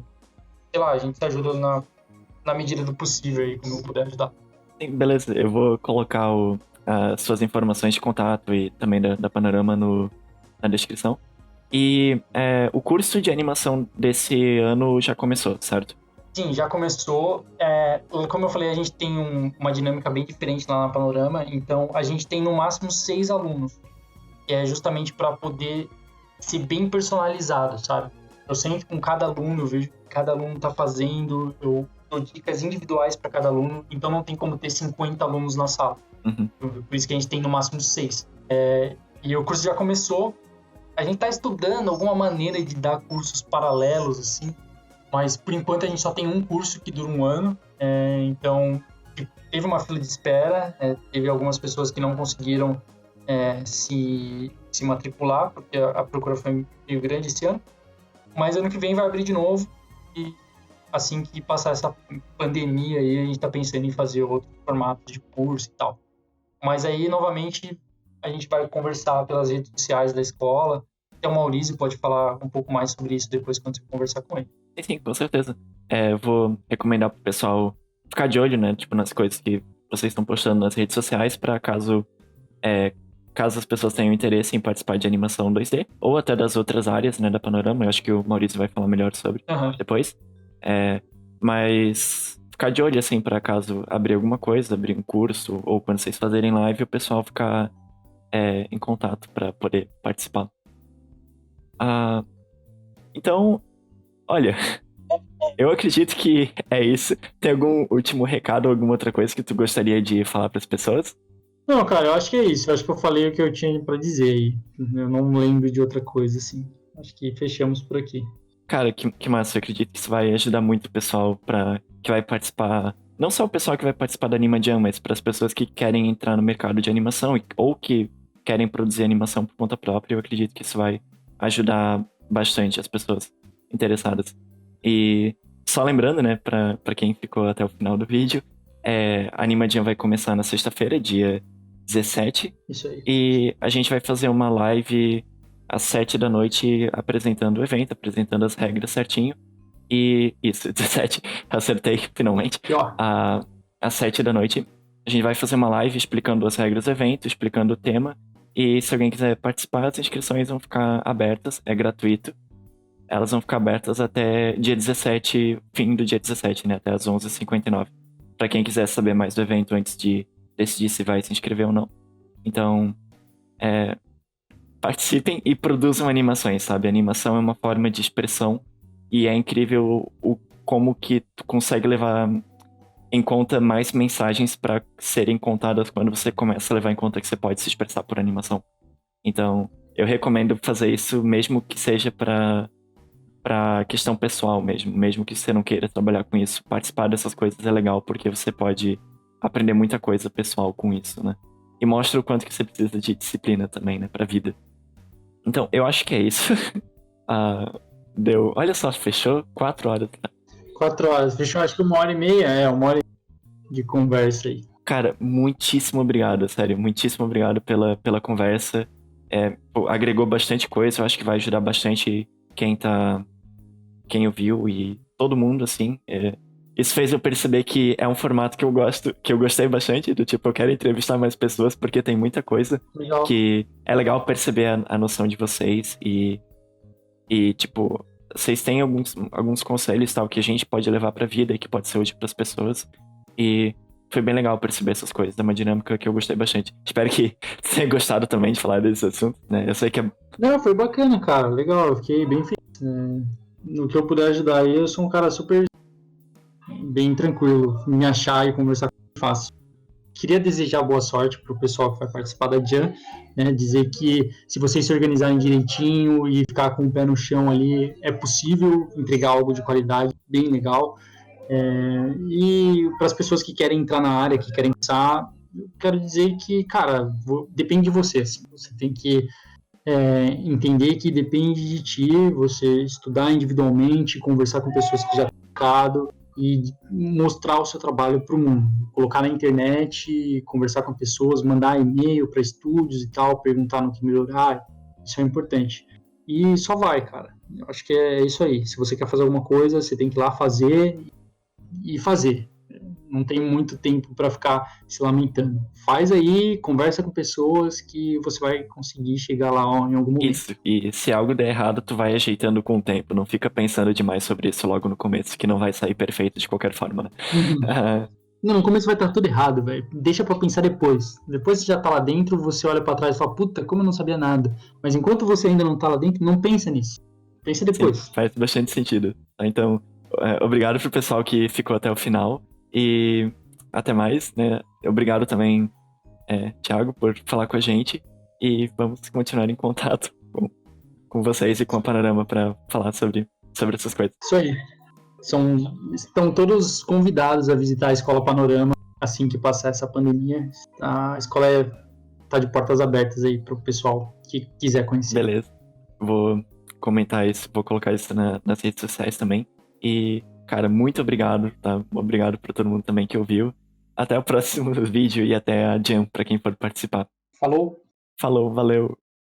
sei lá, a gente se ajuda na medida do possível aí, como eu puder ajudar. Beleza, eu vou colocar as suas informações de contato e também da Panorama na descrição. E o curso de animação desse ano já começou, certo? Sim, já começou. Como eu falei, a gente tem uma dinâmica bem diferente lá na Panorama, então a gente tem no máximo 6 alunos, que é justamente para poder ser bem personalizado, sabe? Eu sempre com cada aluno, eu vejo o que cada aluno está fazendo, eu dou dicas individuais para cada aluno, então não tem como ter 50 alunos na sala. Uhum. Por isso que a gente tem no máximo 6. E o curso já começou. A gente está estudando alguma maneira de dar cursos paralelos, assim, mas por enquanto a gente só tem um curso que dura um ano, então teve uma fila de espera, teve algumas pessoas que não conseguiram se matricular, porque a procura foi meio grande esse ano, mas ano que vem vai abrir de novo e assim que passar essa pandemia aí, a gente está pensando em fazer outros formatos de curso e tal. Mas aí, novamente, a gente vai conversar pelas redes sociais da escola. Até o Maurício pode falar um pouco mais sobre isso depois quando você conversar com ele. Sim, com certeza. Eu vou recomendar pro pessoal ficar de olho, né? Tipo, nas coisas que vocês estão postando nas redes sociais, para caso as pessoas tenham interesse em participar de animação 2D, ou até das outras áreas, né, da Panorama. Eu acho que o Maurício vai falar melhor sobre depois. Mas ficar de olho, assim, para caso abrir alguma coisa, abrir um curso, ou quando vocês fazerem live, o pessoal ficar em contato para poder participar. Então, olha, eu acredito que é isso. Tem algum último recado ou alguma outra coisa que tu gostaria de falar para as pessoas? Não, cara, eu acho que é isso. Eu acho que eu falei o que eu tinha para dizer aí. Eu não lembro de outra coisa, assim. Acho que fechamos por aqui. Cara, que massa. Eu acredito que isso vai ajudar muito o pessoal que vai participar. Não só o pessoal que vai participar da Anima Jam, mas para as pessoas que querem entrar no mercado de animação ou que querem produzir animação por conta própria. Eu acredito que isso vai ajudar bastante as pessoas interessadas. E só lembrando, né, pra quem ficou até o final do vídeo, a Anima Jam vai começar na sexta-feira, dia 17. Isso aí. E a gente vai fazer uma live às 7 da noite apresentando o evento, apresentando as regras certinho. E isso, 17, acertei finalmente. Às 7 da noite, a gente vai fazer uma live explicando as regras do evento, explicando o tema. E se alguém quiser participar, as inscrições vão ficar abertas, é gratuito. Elas vão ficar abertas até dia 17, fim do dia 17, né? Até as 11h59. Pra quem quiser saber mais do evento antes de decidir se vai se inscrever ou não. Então, participem e produzam animações, sabe? A animação é uma forma de expressão e é incrível como que tu consegue levar em conta mais mensagens para serem contadas quando você começa a levar em conta que você pode se expressar por animação. Então, eu recomendo fazer isso mesmo que seja para questão pessoal mesmo que você não queira trabalhar com isso. Participar dessas coisas é legal porque você pode aprender muita coisa pessoal com isso, né? E mostra o quanto que você precisa de disciplina também, né, pra vida. Então, eu acho que é isso. Ah, deu. Olha só, fechou 4 horas. 4 horas. Fechou, acho que 1h30, 1 hora de conversa aí. Cara, muitíssimo obrigado, sério. Muitíssimo obrigado pela conversa. Pô, agregou bastante coisa, eu acho que vai ajudar bastante quem ouviu e todo mundo, assim. Isso fez eu perceber que é um formato que eu gosto, que eu gostei bastante, do tipo, eu quero entrevistar mais pessoas, porque tem muita coisa Legal. que é legal perceber a noção de vocês e tipo, vocês têm alguns conselhos tal que a gente pode levar pra vida e que pode ser útil pras pessoas. E foi bem legal perceber essas coisas, é uma dinâmica que eu gostei bastante. Espero que você tenha gostado também de falar desse assunto, né? Eu sei que é. Não, foi bacana, cara. Legal, eu fiquei bem feliz. No que eu puder ajudar aí, eu sou um cara super bem tranquilo. Me achar e conversar com ele fácil. Queria desejar boa sorte pro pessoal que vai participar da Jam, né? Dizer que se vocês se organizarem direitinho e ficar com o pé no chão ali, é possível entregar algo de qualidade bem legal. E para as pessoas que querem entrar na área, que querem começar, eu quero dizer que, cara, depende de você. Assim, você tem que entender que depende de ti, você estudar individualmente, conversar com pessoas que já têm mercado e mostrar o seu trabalho para o mundo. Colocar na internet, conversar com pessoas, mandar e-mail para estúdios e tal, perguntar no que melhorar, isso é importante. E só vai, cara. Eu acho que é isso aí. Se você quer fazer alguma coisa, você tem que ir lá fazer e fazer. Não tem muito tempo para ficar se lamentando. Faz aí, conversa com pessoas que você vai conseguir chegar lá em algum momento. Isso, e se algo der errado, tu vai ajeitando com o tempo. Não fica pensando demais sobre isso logo no começo, que não vai sair perfeito de qualquer forma, né? Uhum. Não, no começo vai estar tudo errado, velho. Deixa pra pensar depois. Depois que você já tá lá dentro, você olha pra trás e fala, puta, como eu não sabia nada. Mas enquanto você ainda não tá lá dentro, não pensa nisso. Pensa Sim, depois. faz bastante sentido. Então, obrigado pro pessoal que ficou até o final e até mais, né? Obrigado também, Thiago, por falar com a gente e vamos continuar em contato com vocês e com a Panorama para falar sobre essas coisas. Isso aí. Estão todos convidados a visitar a Escola Panorama assim que passar essa pandemia. A escola tá de portas abertas aí pro pessoal que quiser conhecer. Beleza. Vou comentar isso, vou colocar isso nas redes sociais também. E, cara, muito obrigado, tá? Obrigado pra todo mundo também que ouviu. Até o próximo vídeo e até a Jam pra quem for participar. Falou! Falou, valeu!